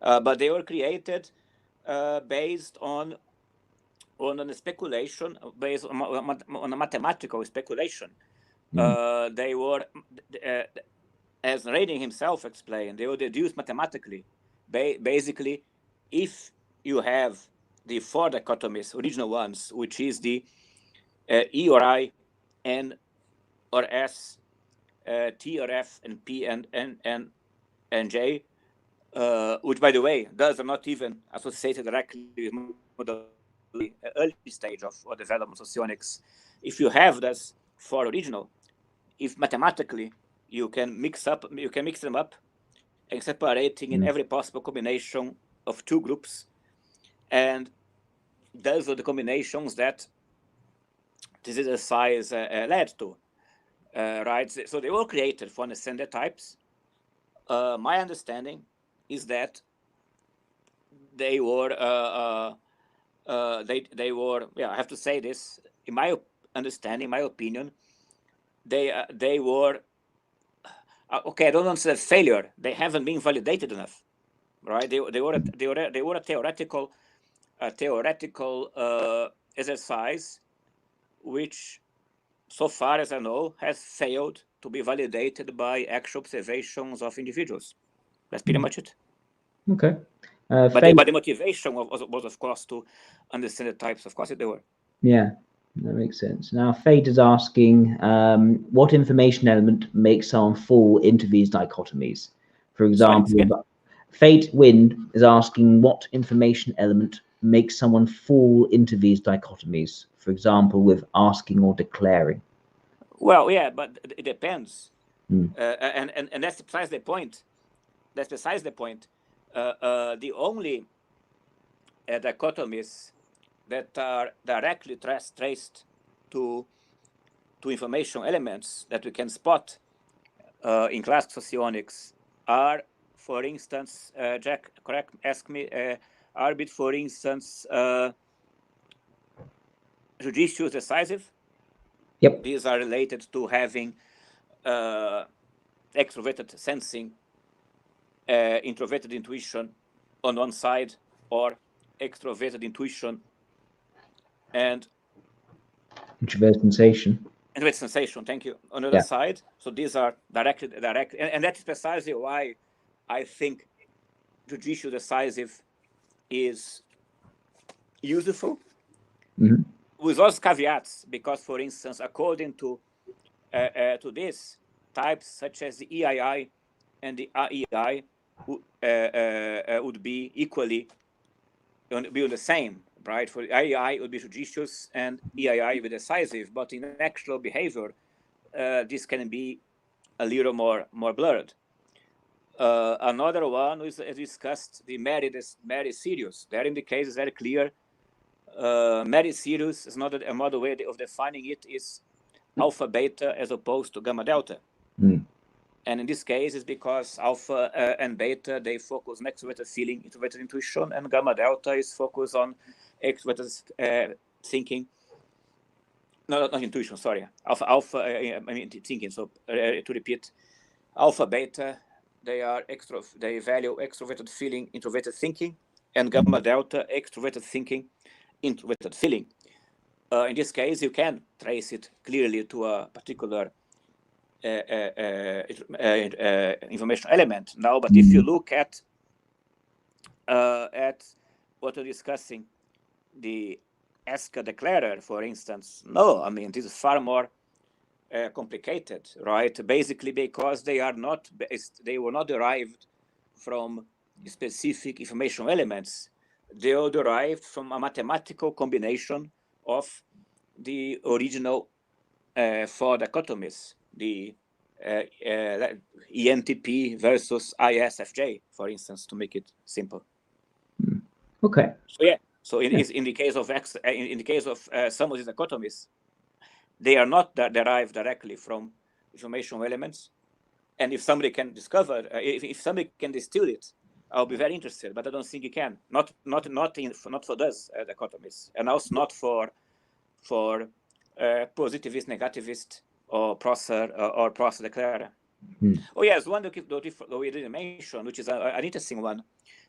But they were created based on a speculation, based on a mathematical speculation. They were, as Reinin himself explained, they were deduced mathematically. Basically, if you have the four dichotomies, original ones, which is the E or I, N or S, T or F, and P and J, which, by the way, those are not even associated directly with the early stage of development of socionics. If you have this four original, if mathematically you can mix them up and separating in every possible combination of two groups, and those are the combinations that this exercise led to, right? So they were created for understanding the types. My understanding is that they were they were, I have to say this, in my understanding, my opinion, they were okay. I don't want to say failure. They haven't been validated enough, right? They were a theoretical exercise, which, so far as I know, has failed to be validated by actual observations of individuals. That's pretty much it. Okay. But the motivation was, of course, to understand the types. Of course, they were. Yeah, that makes sense. Now, Fate is asking, what information element makes someone fall into these dichotomies? For example, Fate Wind is asking what information element makes someone fall into these dichotomies? For example, with asking or declaring. Well, yeah, but it depends, and that's besides the point. That's besides the point. The only dichotomies that are directly traced to information elements that we can spot in classical socionics are, for instance, Jack, ask me, for instance, judicious decisive. Yep. These are related to having extroverted sensing, introverted intuition on one side, or extroverted intuition and introverted sensation. and with sensation, thank you, on the other side. So these are direct, and that is precisely why I think judicial decisive is useful, with those caveats, because, for instance, according to this, types such as the EII and the REI would be equally, be the same, right? For REI, it would be judicious, and EII would be decisive, but in actual behavior, this can be a little more blurred. Another one is, as discussed, the meri serious. There in the case is very clear. Meri serious is not another way of defining it is alpha beta as opposed to gamma delta. And in this case, it's because alpha and beta, they focus on extroverted feeling, introverted intuition, and gamma delta is focused on extroverted thinking. No, not intuition, sorry. Alpha, I mean thinking. So to repeat, alpha, beta, they value extroverted feeling, introverted thinking, and gamma delta, extroverted thinking, introverted feeling. In this case, you can trace it clearly to a particular information element now. But if you look at what we're discussing, the ESCA declarer, for instance, no, I mean, this is far more complicated, right? Basically, because they were not derived from specific information elements. They are derived from a mathematical combination of the original four dichotomies, the ENTP versus ISFJ, for instance, to make it simple. Okay. So yeah. So in the case of some of these dichotomies, they are not derived directly from information elements. And if somebody can discover, if somebody can distill it, I'll be very interested. But I don't think you can. Not for those dichotomies, and also not for positivist, negativist, or Prosser or Prosser declarer. Oh yes, one that we didn't mention, which is an interesting one,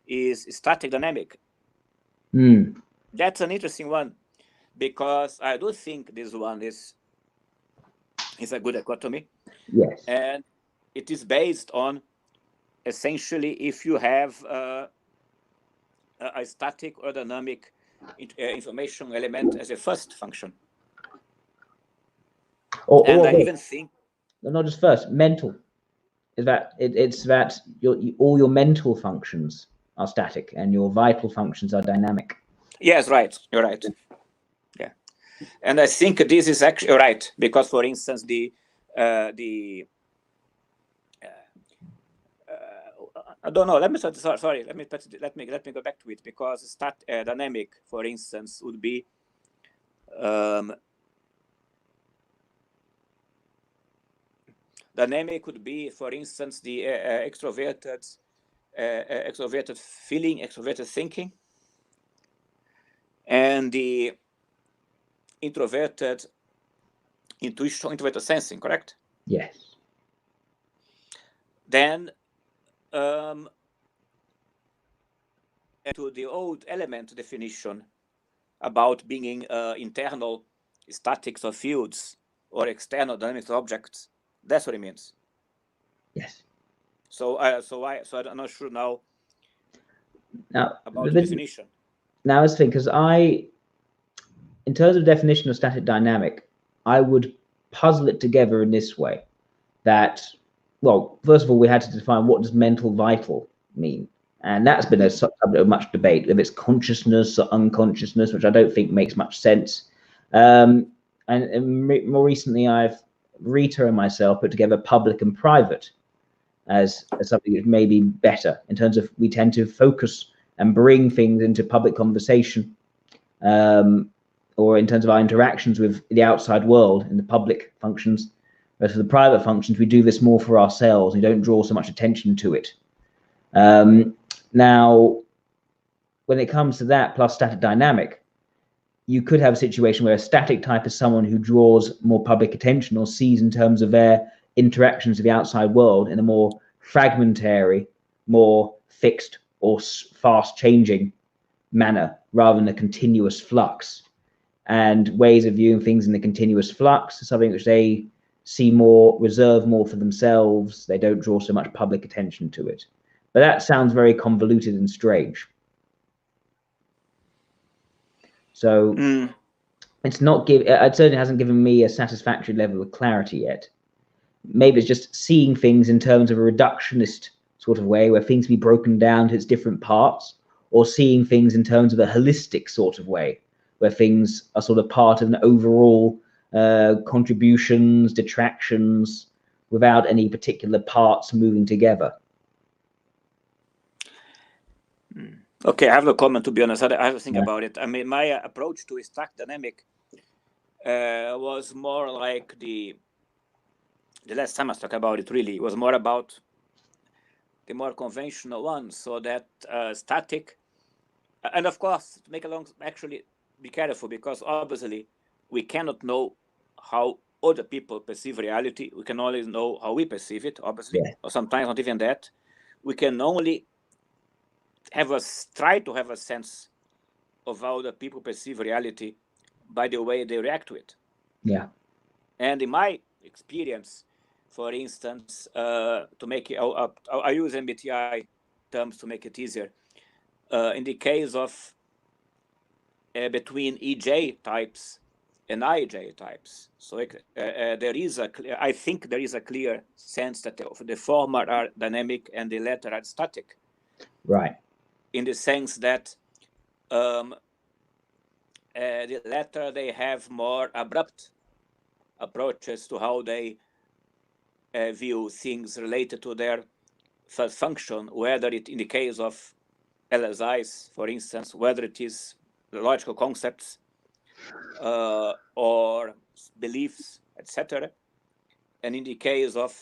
is static dynamic. That's an interesting one, because I do think this one is a good dichotomy. Yes. And it is based on, essentially, if you have a static or dynamic information element as a first function. I even think, not just first, mental. Is that it's that all your mental functions are static and your vital functions are dynamic. Yes, right. You're right. Yeah, and I think this is actually right, because, for instance, I don't know. Let me go back to it, because dynamic, for instance, would be dynamic would be, for instance, the extroverted feeling, extroverted thinking, and the introverted intuition, introverted sensing, correct? Yes. Then to the old element definition about being internal statics of fields or external dynamics of objects, that's what it means. Yes. So I'm not sure now about the definition. Now, I was thinking, because in terms of definition of static dynamic, I would puzzle it together in this way: that, well, first of all, we had to define what does mental vital mean, and that's been a subject of much debate, if it's consciousness or unconsciousness, which I don't think makes much sense. And more recently, Rita and myself put together public and private as something that may be better, in terms of we tend to focus and bring things into public conversation, or in terms of our interactions with the outside world in the public functions. But for the private functions, we do this more for ourselves. We don't draw so much attention to it. Now, when it comes to that plus static dynamic, you could have a situation where a static type is someone who draws more public attention or sees in terms of their interactions with the outside world in a more fragmentary, more fixed or fast changing manner, rather than a continuous flux. and ways of viewing things in the continuous flux, something which they see more, reserve more for themselves. They don't draw so much public attention to it. But that sounds very convoluted and strange. So it's not it certainly hasn't given me a satisfactory level of clarity yet. Maybe it's just seeing things in terms of a reductionist sort of way, where things be broken down to its different parts, or seeing things in terms of a holistic sort of way, where things are sort of part of an overall contributions, detractions, without any particular parts moving together. Okay, I have no comment, to be honest. I have to think about it. I mean, my approach to stack dynamic was more like the last time I talked about it, really. It was more about the more conventional one, so that static, and of course, to make a long, actually be careful, because obviously we cannot know how other people perceive reality. We can only know how we perceive it, obviously, or sometimes not even that. We can only try to have a sense of how the people perceive reality by the way they react to it. Yeah. And in my experience, for instance, to make it, I use MBTI terms to make it easier. In the case of between EJ types and IJ types, so there is I think there is a clear sense that the former are dynamic and the latter are static. Right. In the sense that the latter, they have more abrupt approaches to how they view things related to their first function, whether it, in the case of LSIs, for instance, whether it is logical concepts or beliefs, etc. And in the case of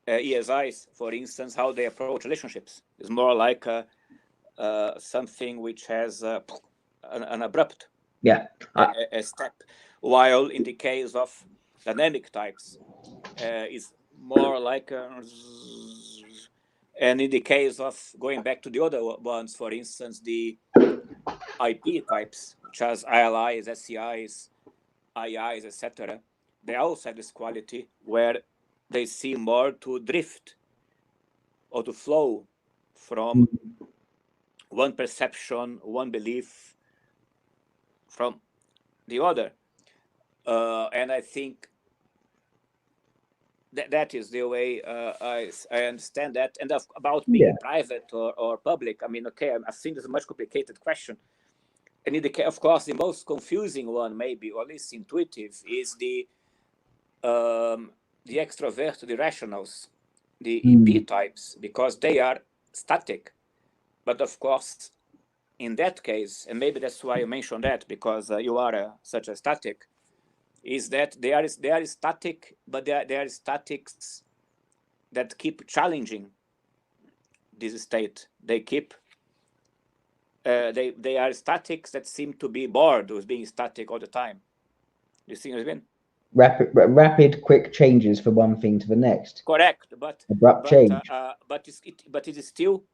ESIs, for instance, how they approach relationships is more like something which has an abrupt a step, while in the case of dynamic types is more like and in the case of going back to the other ones, for instance, the IP types, which has ILIs, SCIs, IIs, etc., they also have this quality where they seem more to drift or to flow from one perception, one belief from the other. And I think that is the way I understand that. And about being private or public, I mean, okay, I think it's a much complicated question. And of course, the most confusing one, maybe, or at least intuitive, is the extrovert, the rationals, the EP types, because they are static. But of course, in that case, and maybe that's why you mentioned that, because you are such a static, is that they are static, but they are statics that keep challenging this state. They keep they are statics that seem to be bored with being static all the time. Do you see what I mean? Rapid, quick changes from one thing to the next. Correct, but abrupt change. But it is still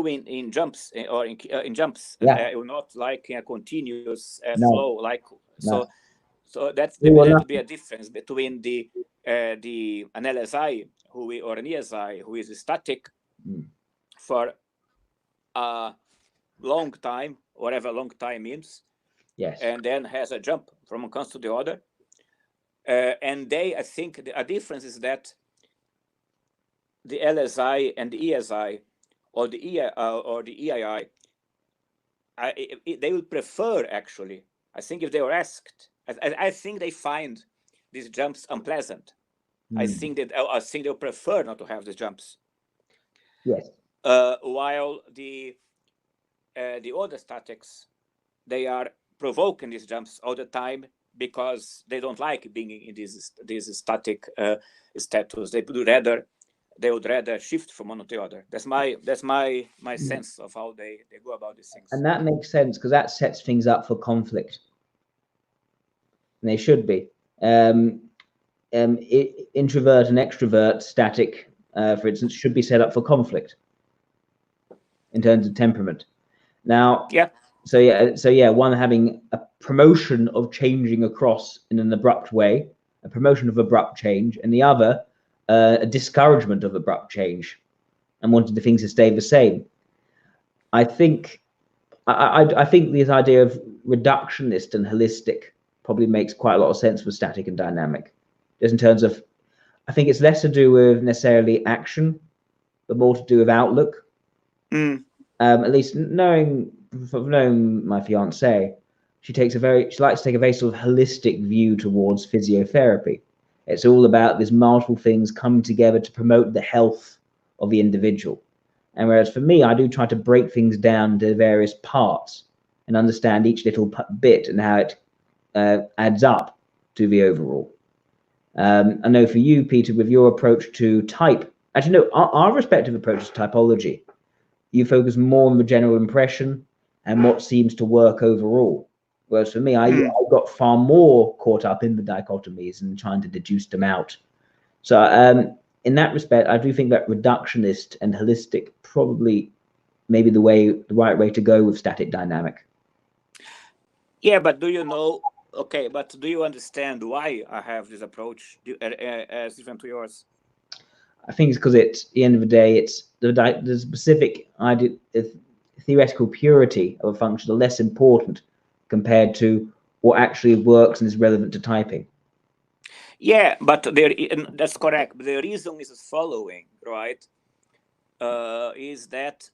in jumps or in jumps. Not like in a continuous flow. Like so that's there to be a difference between an LSI or an ESI who is static for a long time, whatever long time means. Yes. And then has a jump from one comes to the other. And I think a difference is that the LSI and the ESI or the EII, they would prefer, actually. I think if they were asked, I think they find these jumps unpleasant. I think they'll prefer not to have these jumps. Yes. While the other statics, they are provoking these jumps all the time because they don't like being in this static status. They would rather shift from one to the other. That's my sense of how they go about these things. And that makes sense, because that sets things up for conflict. And they should be. Introvert and extrovert static, for instance, should be set up for conflict in terms of temperament. Now, So yeah, one having a promotion of changing across in an abrupt way, a promotion of abrupt change, and the other a discouragement of abrupt change, and wanting the things to stay the same. I think I think this idea of reductionist and holistic probably makes quite a lot of sense for static and dynamic, just in terms of, I think it's less to do with necessarily action, but more to do with outlook. At least knowing my fiance, she likes to take a very sort of holistic view towards physiotherapy. It's all about these multiple things coming together to promote the health of the individual. And whereas for me, I do try to break things down to various parts and understand each little bit and how it adds up to the overall. I know for you, Peter, with your approach to type, actually, no, our respective approaches to typology, you focus more on the general impression and what seems to work overall. Whereas for me, I got far more caught up in the dichotomies and trying to deduce them out. So in that respect, I do think that reductionist and holistic probably maybe the right way to go with static dynamic. Yeah, but do you know? Okay, but do you understand why I have this approach as different to yours? I think it's because at the end of the day, it's the specific idea, theoretical purity of a function are less important compared to what actually works and is relevant to typing. Yeah, but that's correct. The reason is the following, right? Is that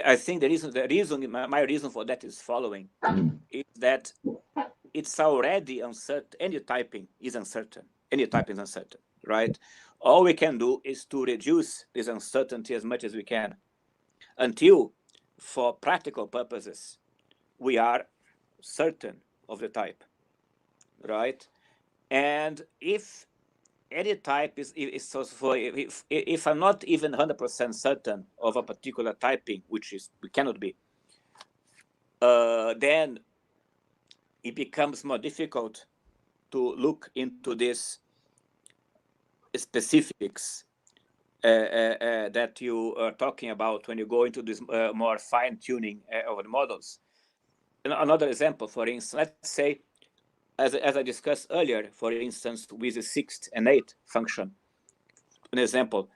I think my reason for that is following, is that it's already uncertain. Any typing is uncertain. Any typing is uncertain, right? All we can do is to reduce this uncertainty as much as we can, until, for practical purposes, we are certain of the type, right? And if any type is so for if I'm not even 100% certain of a particular typing, which is we cannot be, then it becomes more difficult to look into these specifics that you are talking about when you go into this more fine tuning of the models. Another example, for instance, let's say, as I discussed earlier, for instance, with the 6th and 8th function, an example,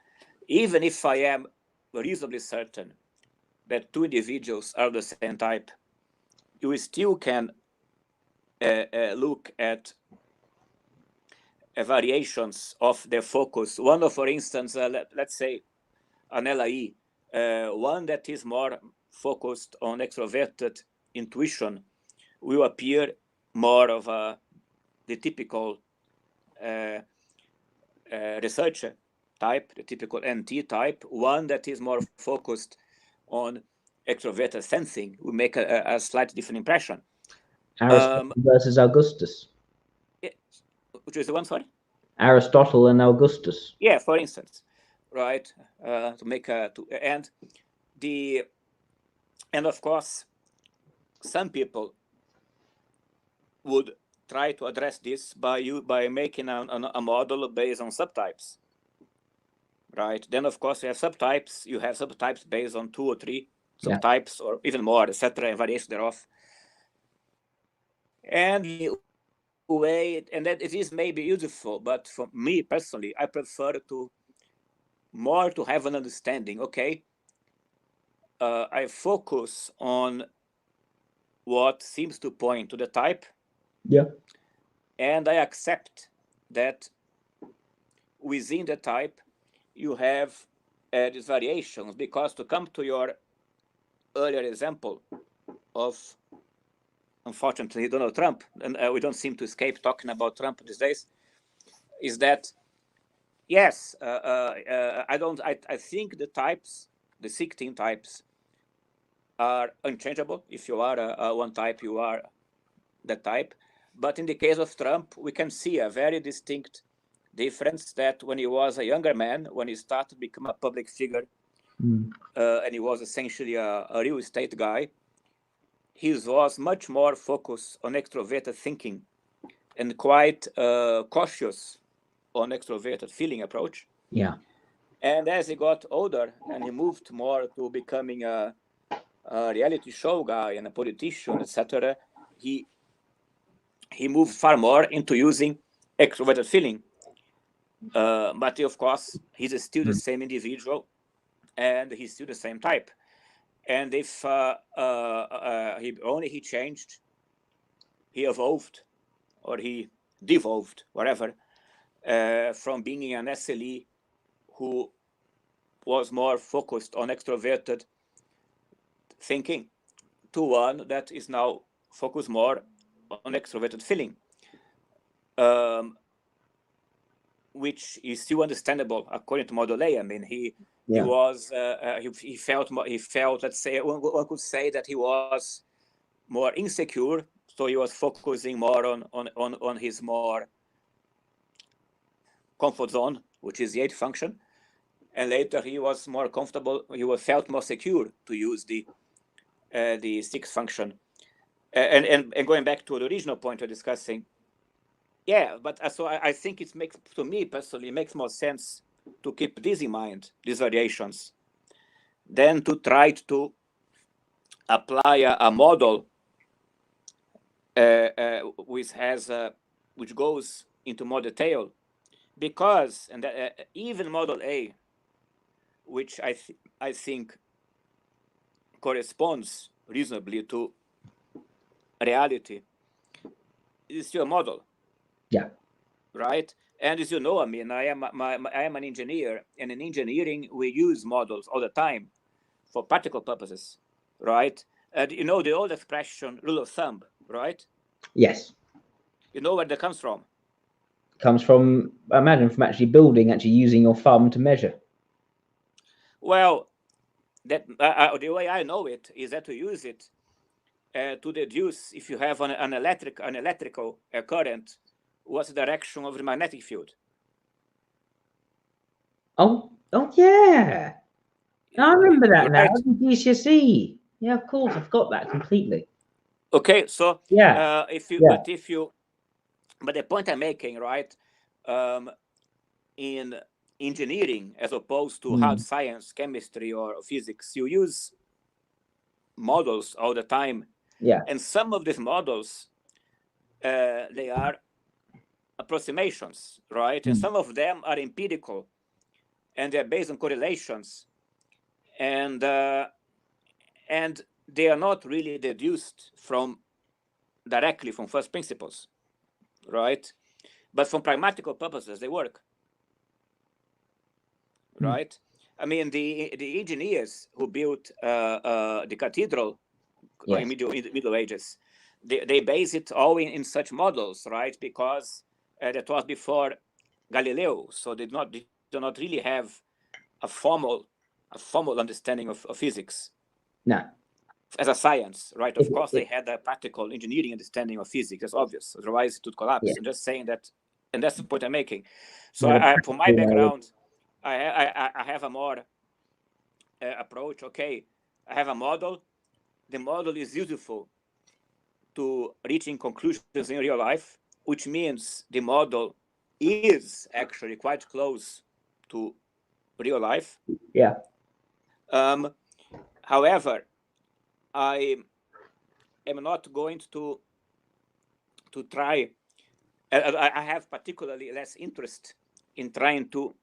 even if I am reasonably certain that two individuals are the same type, you still can look at variations of their focus. One of, for instance, let's say an LIE, one that is more focused on extroverted intuition will appear more of the typical researcher type, the typical NT type. One that is more focused on extroverted sensing will make a slightly different impression. Aristotle versus Augustus. Which is the one, sorry? Aristotle and Augustus. Yeah, for instance, right? And of course, some people would try to address this by making a model based on subtypes, right? Then of course you have subtypes based on 2 or 3 subtypes, or even more, etc., and variations thereof. And the way, and that it is maybe useful, but for me personally, I prefer to have an understanding. Okay, I focus on what seems to point to the type. Yeah. And I accept that within the type you have these variations, because to come to your earlier example of, unfortunately, Donald Trump, and we don't seem to escape talking about Trump these days, is that yes, I think the types, the 16 types, are unchangeable. If you are one type, you are that type. But in the case of Trump, we can see a very distinct difference, that when he was a younger man, when he started to become a public figure, and he was essentially a real estate guy, he was much more focused on extroverted thinking and quite cautious on extroverted feeling approach. Yeah. And as he got older and he moved more to becoming a reality show guy and a politician, etc., he moved far more into using extroverted feeling. But of course, he's still the same individual, and he's still the same type. And if he changed, he evolved, or he devolved, whatever, from being an SLE who was more focused on extroverted thinking to one that is now focused more on extroverted feeling, which is still understandable according to Model A. I mean, he was he felt, let's say, one could say that he was more insecure, so he was focusing more on his more comfort zone, which is the 8th function, and later he was more comfortable. He felt more secure to use the 6th function. And going back to the original point we're discussing, yeah, but so I think it makes, to me personally, makes more sense to keep this in mind, these variations, than to try to apply a model which goes into more detail, because even Model A, which I think corresponds reasonably to reality, is still a model. Yeah. Right. And as you know, I mean, I am an engineer, and in engineering we use models all the time for practical purposes, right? You know the old expression rule of thumb, right? Yes. You know where that comes from? It comes from, I imagine, from actually using your thumb to measure. Well, that the way I know it is that to use it to deduce if you have an electrical current, what's the direction of the magnetic field. Oh yeah. I remember that now. Right. GCSE. Yeah, of course. I forgot that completely. Okay, so yeah. But the point I'm making, right, in engineering as opposed to hard science, chemistry, or physics, you use models all the time. Yeah. And some of these models, they are approximations, right? And some of them are empirical, and they're based on correlations, and they are not really deduced directly from first principles, right? But for pragmatical purposes, they work, right? I mean, the engineers who built the cathedral in Middle Ages, they base it all in such models, right? Because that was before Galileo, so they do not really have a formal understanding of physics. No. As a science, right? Of course, they had a practical engineering understanding of physics. That's obvious. Otherwise, it would collapse. Yeah. I'm just saying that, and that's the point I'm making. So, for my background, I have a more approach. Okay, I have a model. The model is useful to reaching conclusions in real life, which means the model is actually quite close to real life. Yeah. However, I am not going to try. I have particularly less interest in trying to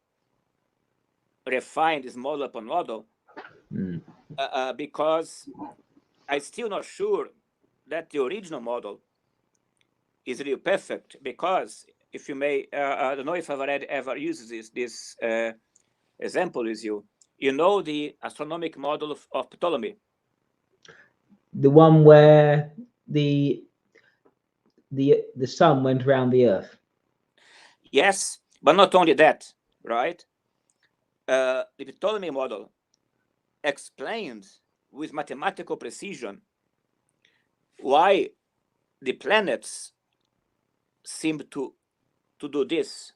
refine this model upon model because I'm still not sure that the original model is really perfect. Because if you may, I don't know if I've ever used this example with you. You know the astronomic model of Ptolemy? The one where the sun went around the Earth. Yes, but not only that, right? The Ptolemy model explained with mathematical precision why the planets seem to do this.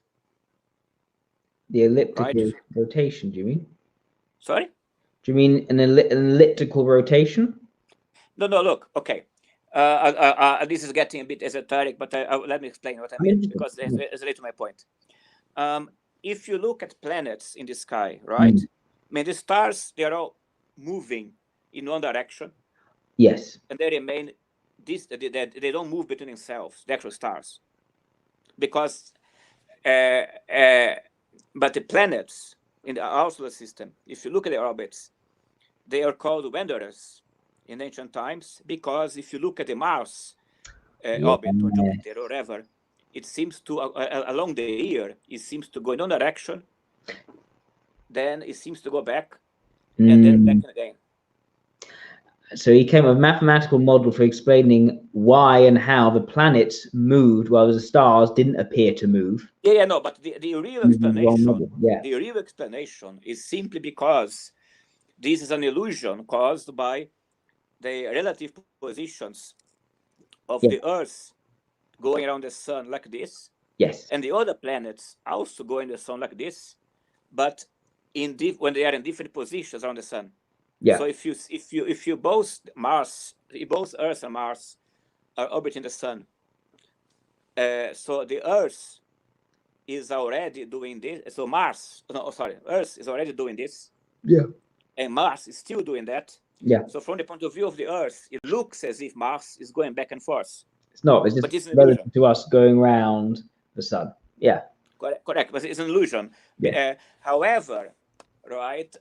The elliptical rotation, do you mean? Sorry? Do you mean an elliptical rotation? No, look, okay. This is getting a bit esoteric, but let me explain what I mean, because it's related to my point. If you look at planets in the sky, right? I mean, the stars, they're all moving in one direction, Yes. And they remain they don't move between themselves, the actual stars, because but the planets in our solar system, if you look at the orbits, they are called wanderers in ancient times, because if you look at the Mars orbit or Jupiter or whatever, it seems to along the year it seems to go in one direction, then it seems to go back, and then back again. So he came up with a mathematical model for explaining why and how the planets moved while the stars didn't appear to move. Yeah, no, but the real explanation, the real explanation is simply because this is an illusion caused by the relative positions of the Earth going around the sun like this, and the other planets also going the sun like this, but when they are in different positions around the sun. So if you both Earth and Mars are orbiting the sun, so the Earth is already doing this. So Earth is already doing this. And Mars is still doing that. So from the point of view of the Earth, it looks as if Mars is going back and forth. It's not. It's just relative to us going around the sun. Yeah. Correct. But it's an illusion. However, right,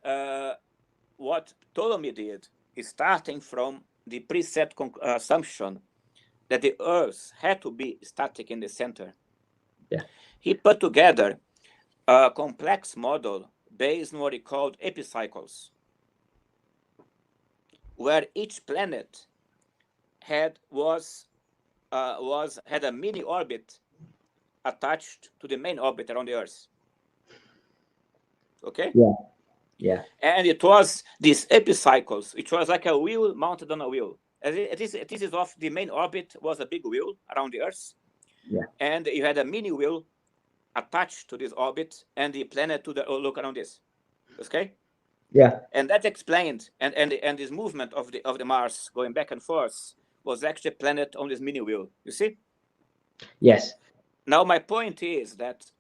what Ptolemy did is starting from the preset assumption that the Earth had to be static in the center. He put together a complex model based on what he called epicycles, where each planet had a mini orbit attached to the main orbit around the Earth. Okay? Yeah. And it was these epicycles, which was like a wheel mounted on a wheel. This is of the main orbit was a big wheel around the Earth. And you had a mini wheel attached to this orbit, and the planet to look around this. Okay? And that explained, and this movement of the Mars going back and forth was actually a planet on this mini wheel. You see? Yes. Now my point is that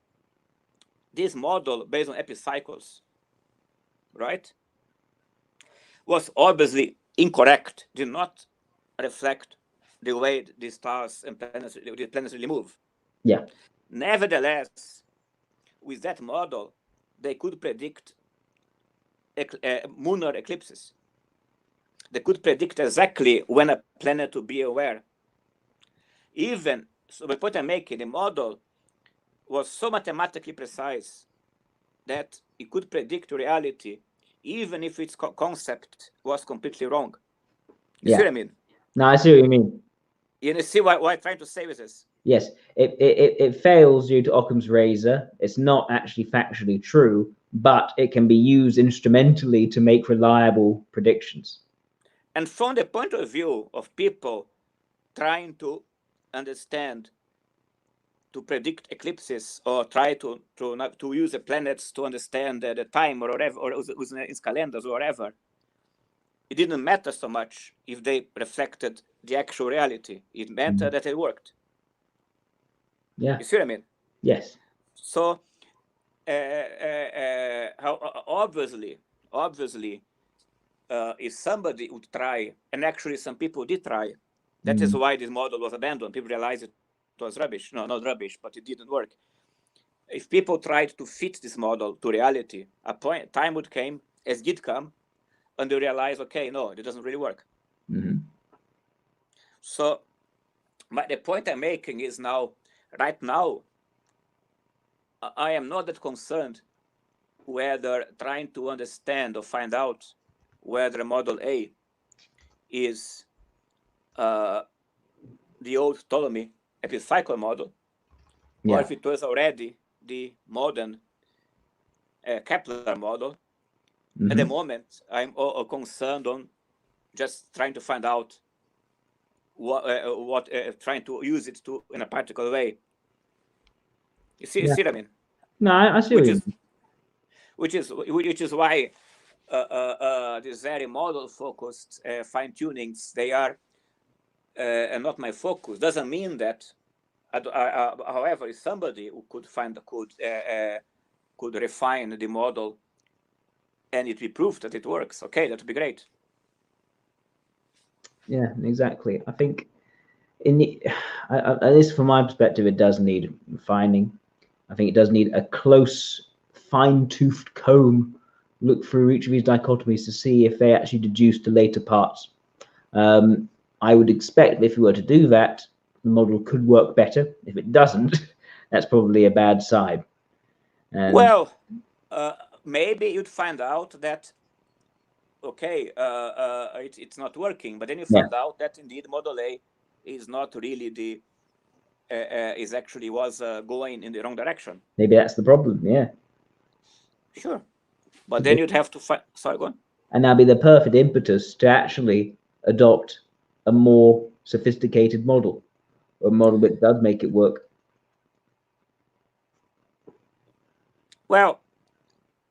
this model based on epicycles, right, was obviously incorrect, did not reflect the way the stars and the planets really move. Nevertheless, with that model, they could predict lunar eclipses. They could predict exactly when a planet would be aware. Even so, the point I'm making, the model was so mathematically precise that it could predict reality, even if its concept was completely wrong. You see what I mean? No, I see what you mean. You see what I'm trying to say with this? Yes, it fails due to Occam's razor. It's not actually factually true, but it can be used instrumentally to make reliable predictions. And from the point of view of people trying to understand, to predict eclipses, or try to use the planets to understand the time or whatever, or its calendars or whatever, it didn't matter so much if they reflected the actual reality. It mattered that it worked. You see what I mean? Yes. So obviously, if somebody would try, and actually some people did try, that is why this model was abandoned. People realized it was rubbish. No, not rubbish, but it didn't work. If people tried to fit this model to reality, time would come, as did come, and they realize, okay, no, it doesn't really work. So the point I'm making is right now, I am not that concerned whether trying to understand or find out whether model A is the old Ptolemy epicycle model, or if it was already the modern Kepler model. At the moment, I'm concerned on just trying to find out trying to use it in a particular way. You see what I mean? No, I see which is why these very model-focused fine-tunings, they are not my focus. Doesn't mean that. However, if somebody who could refine the model and it be proved that it works, okay, that would be great. Yeah, exactly. I think at least from my perspective, it does need refining. I think it does need a close, fine-toothed comb look through each of these dichotomies to see if they actually deduce the later parts. I would expect if we were to do that, the model could work better. If it doesn't, that's probably a bad sign. And well, maybe you'd find out that, okay, it's not working, but then you find out that indeed model A is not really the is actually was going in the wrong direction. Maybe that's the problem. Yeah. Sure, but then you'd have to find. Sorry, go on. And that'd be the perfect impetus to actually adopt a more sophisticated model, a model that does make it work. Well,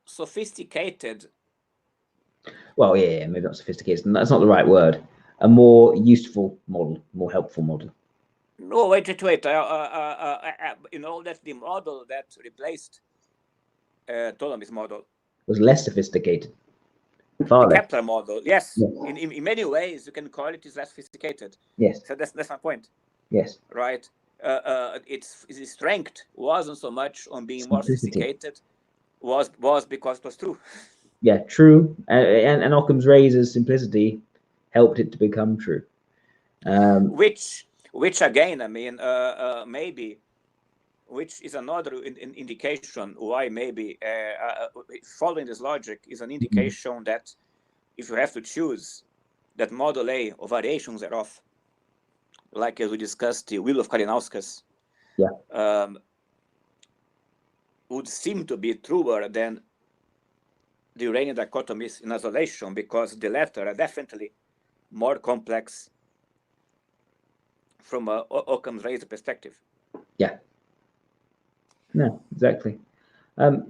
sophisticated. Well, yeah, maybe not sophisticated. That's not the right word. A more useful model, more helpful model. No, wait. You know that the model that replaced Ptolemy's model Was less sophisticated. Far the less. Kepler model, yes. Yes. In many ways, you can call it is less sophisticated. Yes. So that's my point. Yes. Right. Its strength wasn't so much on being more sophisticated, was because it was true. Yeah, true. And Occam's razor's simplicity helped it to become true. Which again, I mean, maybe, which is another indication why maybe following this logic is an indication that if you have to choose that model A or variations thereof, like as we discussed, the wheel of Kalinauskas, would seem to be truer than the Reinin dichotomies in isolation, because the latter are definitely more complex from a Occam's razor perspective. Yeah. No, exactly.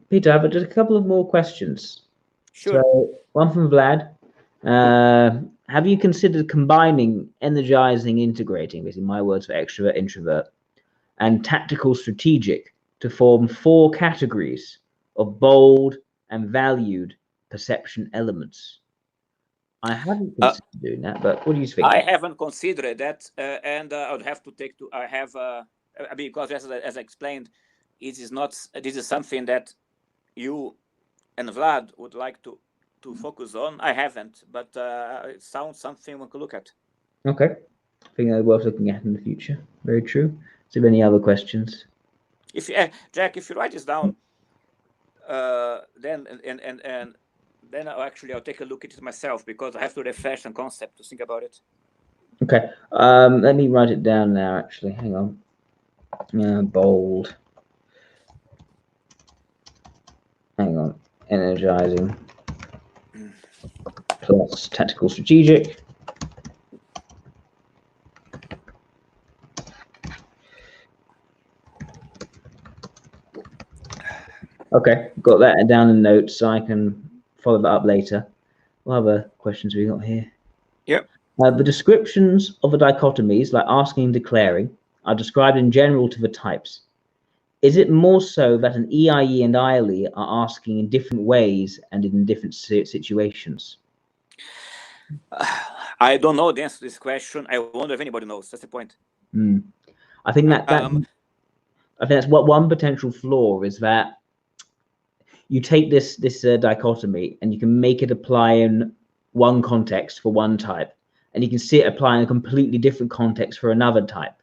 Peter, I have just a couple of more questions. Sure. So, one from Vlad. Have you considered combining energizing, integrating, basically my words for extrovert, introvert, and tactical, strategic to form 4 categories of bold and valued perception elements? I haven't considered doing that, but what do you think? I haven't considered that, and I would have to take to. I have because as I explained, it is not. This is something that you and Vlad would like to focus on. I haven't, but it sounds something we could look at. Okay, I think that's worth looking at in the future. Very true. So, any other questions? If Jack, if you write this down, then I'll take a look at it myself, because I have to refresh some concept to think about it. Okay, let me write it down now. Actually, hang on. Bold. Hang on. Energizing plus tactical, strategic. Okay, got that down in notes so I can follow that up later. What other questions we got here? Yep. The descriptions of the dichotomies, like asking and declaring, are described in general to the types. Is it more so that an EIE and ILE are asking in different ways and in different situations? I don't know the answer to this question. I wonder if anybody knows. That's the point. I think I think that's what one potential flaw is, that you take this dichotomy and you can make it apply in one context for one type, and you can see it apply in a completely different context for another type.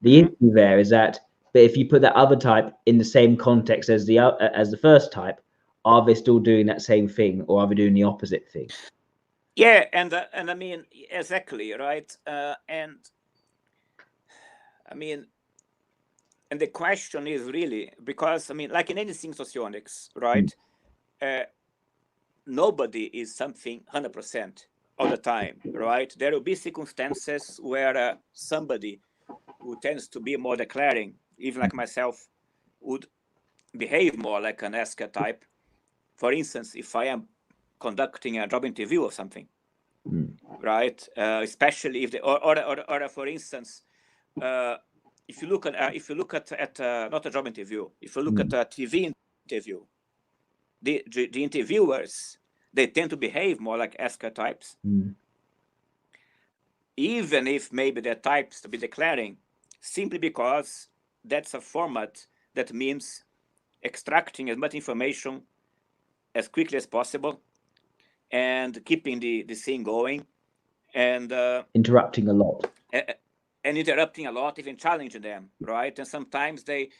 The issue there is that, but if you put that other type in the same context as the first type, are they still doing that same thing, or are they doing the opposite thing? Yeah, and I mean, exactly, right? And I mean, and the question is really, because I mean, like in anything socionics, right? Nobody is something 100% all the time, right? There will be circumstances where somebody who tends to be more declaring, even like myself, would behave more like an Esker type. For instance, if I am conducting a job interview or something, right? Especially if or for instance, if you look at not a job interview, if you look at a TV interview, the interviewers, they tend to behave more like Esker types. even if maybe they're types to be declaring, simply because that's a format that means extracting as much information as quickly as possible and keeping the thing going, and interrupting a lot. And interrupting a lot, even challenging them, right? And sometimes they,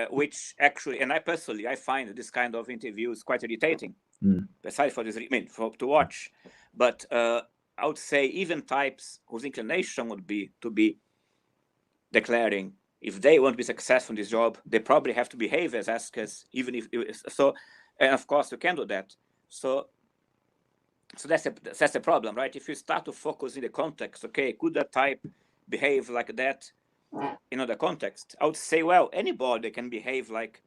which actually, and I personally, I find this kind of interviews quite irritating. Besides for this, I mean, to watch, but I would say even types whose inclination would be to be declaring, if they want to be successful in this job, they probably have to behave as askers, even if so. And of course, you can do that. So that's the problem, right? If you start to focus in the context, okay, could that type behave like that in other context? I would say, well, anybody can behave like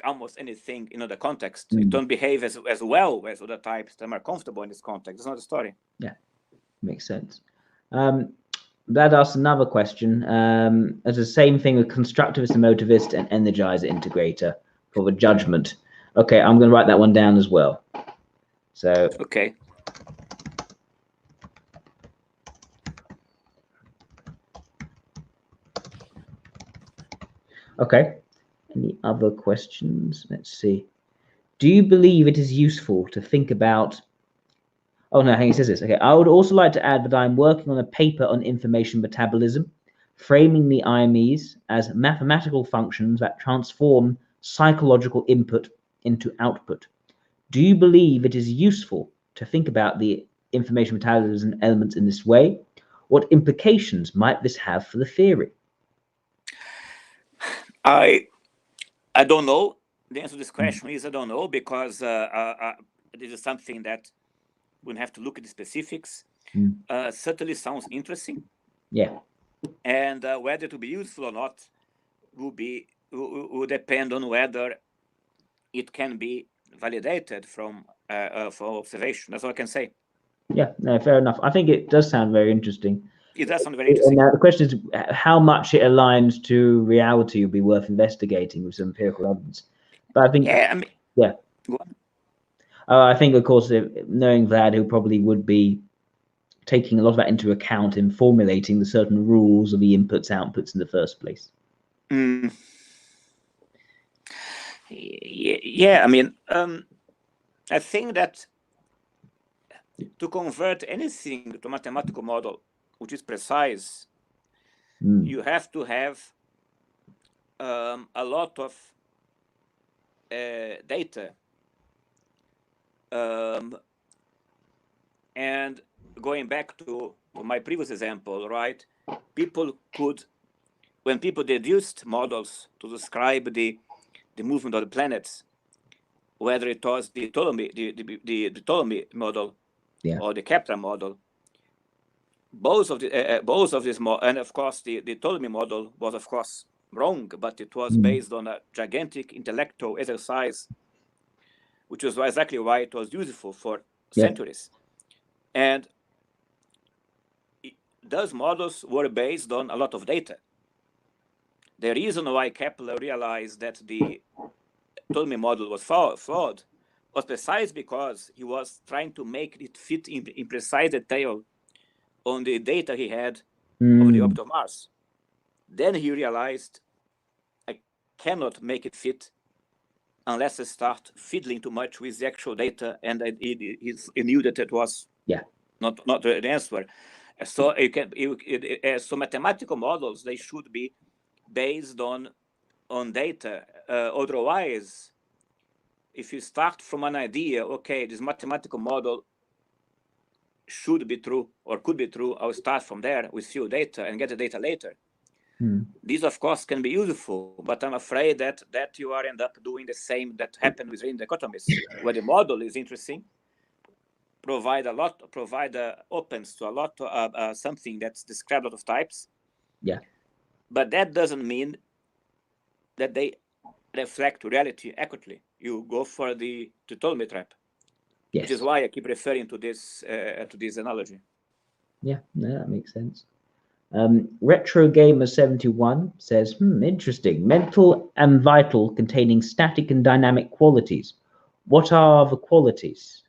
almost anything in other context. It don't behave as well as other types that are comfortable in this context. It's not a story. Yeah, makes sense. That asks another question. It's the same thing with constructivist emotivist and energizer integrator for the judgment. Okay, I'm going to write that one down as well. So okay. Okay. Any other questions? Let's see. Do you believe it is useful to think about? Oh no, he says this. Okay, I would also like to add that I'm working on a paper on information metabolism, framing the IMEs as mathematical functions that transform psychological input into output. Do you believe it is useful to think about the information metabolism elements in this way? What implications might this have for the theory? I don't know. The answer to this question is I don't know, because this is something that we'll have to look at the specifics. Certainly sounds interesting. Yeah. And whether to be useful or not will depend on whether it can be validated from for observation. That's all I can say. Yeah, no, fair enough. I think it does sound very interesting. It does sound very interesting. And now the question is how much it aligns to reality will be worth investigating with some empirical evidence. But I think, yeah, I mean, yeah. I think, of course, knowing that, he probably would be taking a lot of that into account in formulating the certain rules of the inputs outputs in the first place. Yeah, I mean, I think that to convert anything to a mathematical model which is precise, you have to have a lot of data. And going back to my previous example, right? People could, when people deduced models to describe the movement of the planets, whether it was the Ptolemy model or the Kepler model, both of this and of course the Ptolemy model was of course wrong, but it was based on a gigantic intellectual exercise, which was exactly why it was useful for centuries. And those models were based on a lot of data. The reason why Kepler realized that the Ptolemy model was flawed was precisely because he was trying to make it fit in precise detail on the data he had of the orbit of Mars. Then he realized, I cannot make it fit unless I start fiddling too much with the actual data, and he knew that it was not the answer. So so mathematical models, they should be based on data. Otherwise, if you start from an idea, okay, this mathematical model should be true or could be true, I'll start from there with few data and get the data later. These, of course, can be useful, but I'm afraid that you are end up doing the same that happened with Reinin Dichotomies, where the model is interesting, opens to a lot something that's described a lot of types. Yeah. But that doesn't mean that they reflect reality accurately. You go for the Ptolemy trap, which is why I keep referring to this analogy. Yeah, no, that makes sense. Retro Gamer 71 says, interesting. Mental and vital containing static and dynamic qualities. What are the qualities?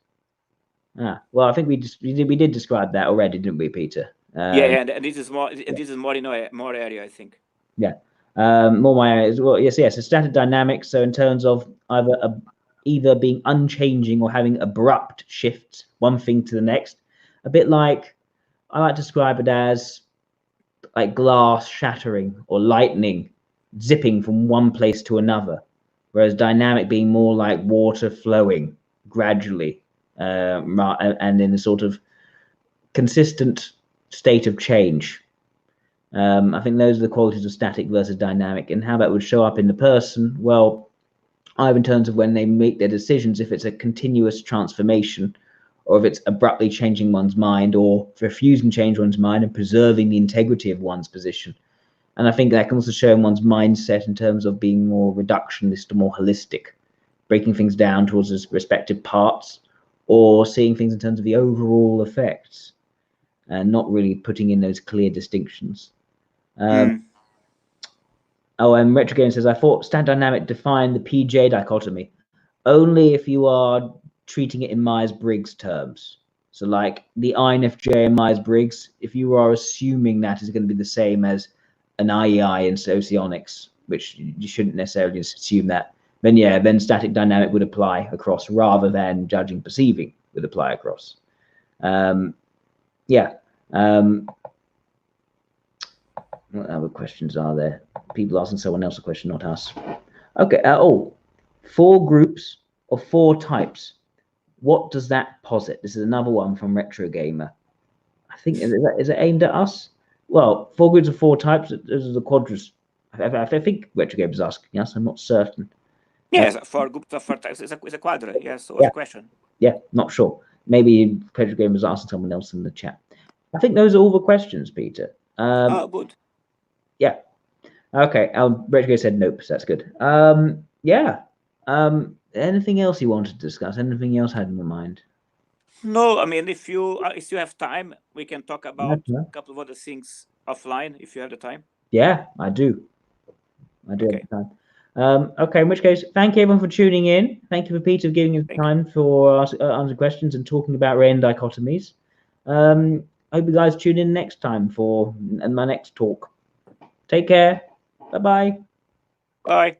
Well, I think we did describe that already, didn't we, Peter? Yeah, and this is more. And this is more more area, I think. Yeah, more my area as well. Yes, yes. So static dynamics. So in terms of either being unchanging or having abrupt shifts, one thing to the next, a bit like I like to describe it as like glass shattering or lightning zipping from one place to another, whereas dynamic being more like water flowing gradually and in a sort of consistent state of change. I think those are the qualities of static versus dynamic, and how that would show up in the person. Well, either in terms of when they make their decisions, if it's a continuous transformation, or if it's abruptly changing one's mind, or refusing to change one's mind and preserving the integrity of one's position. And I think that can also show in one's mindset in terms of being more reductionist or more holistic, breaking things down towards its respective parts, or seeing things in terms of the overall effects, and not really putting in those clear distinctions. Oh, and Retro Game says, I thought stat dynamic defined the PJ dichotomy only if you are treating it in Myers-Briggs terms. So like the INFJ in Myers-Briggs, if you are assuming that is going to be the same as an IEI in socionics, which you shouldn't necessarily just assume that, then yeah, then static dynamic would apply across rather than judging perceiving would apply across. Yeah. What other questions are there? People asking someone else a question, not us. Okay. 4 groups or 4 types. What does that posit? This is another one from Retro Gamer. I think is it aimed at us? Well, 4 groups of 4 types. Those are the quadrants. I think Retro Gamer is asking us. I'm not certain. Yes, 4 groups of 4 types is a quadrant. Yes, or yeah. a question. Yeah, not sure. Maybe Retro Gamer is asking someone else in the chat. I think those are all the questions, Peter. Oh, good. Yeah. Okay. Retro Gamer said nope. So that's good. Yeah. Anything else you wanted to discuss? Anything else had in your mind? No, I mean, if you have time, we can talk about a couple of other things offline if you have the time. Yeah, I do. I do have the time. Okay, in which case, thank you everyone for tuning in. Thank you for Peter for giving us time for answering questions and talking about Reinin dichotomies. I hope you guys tune in next time for my next talk. Take care. Bye-bye. Bye.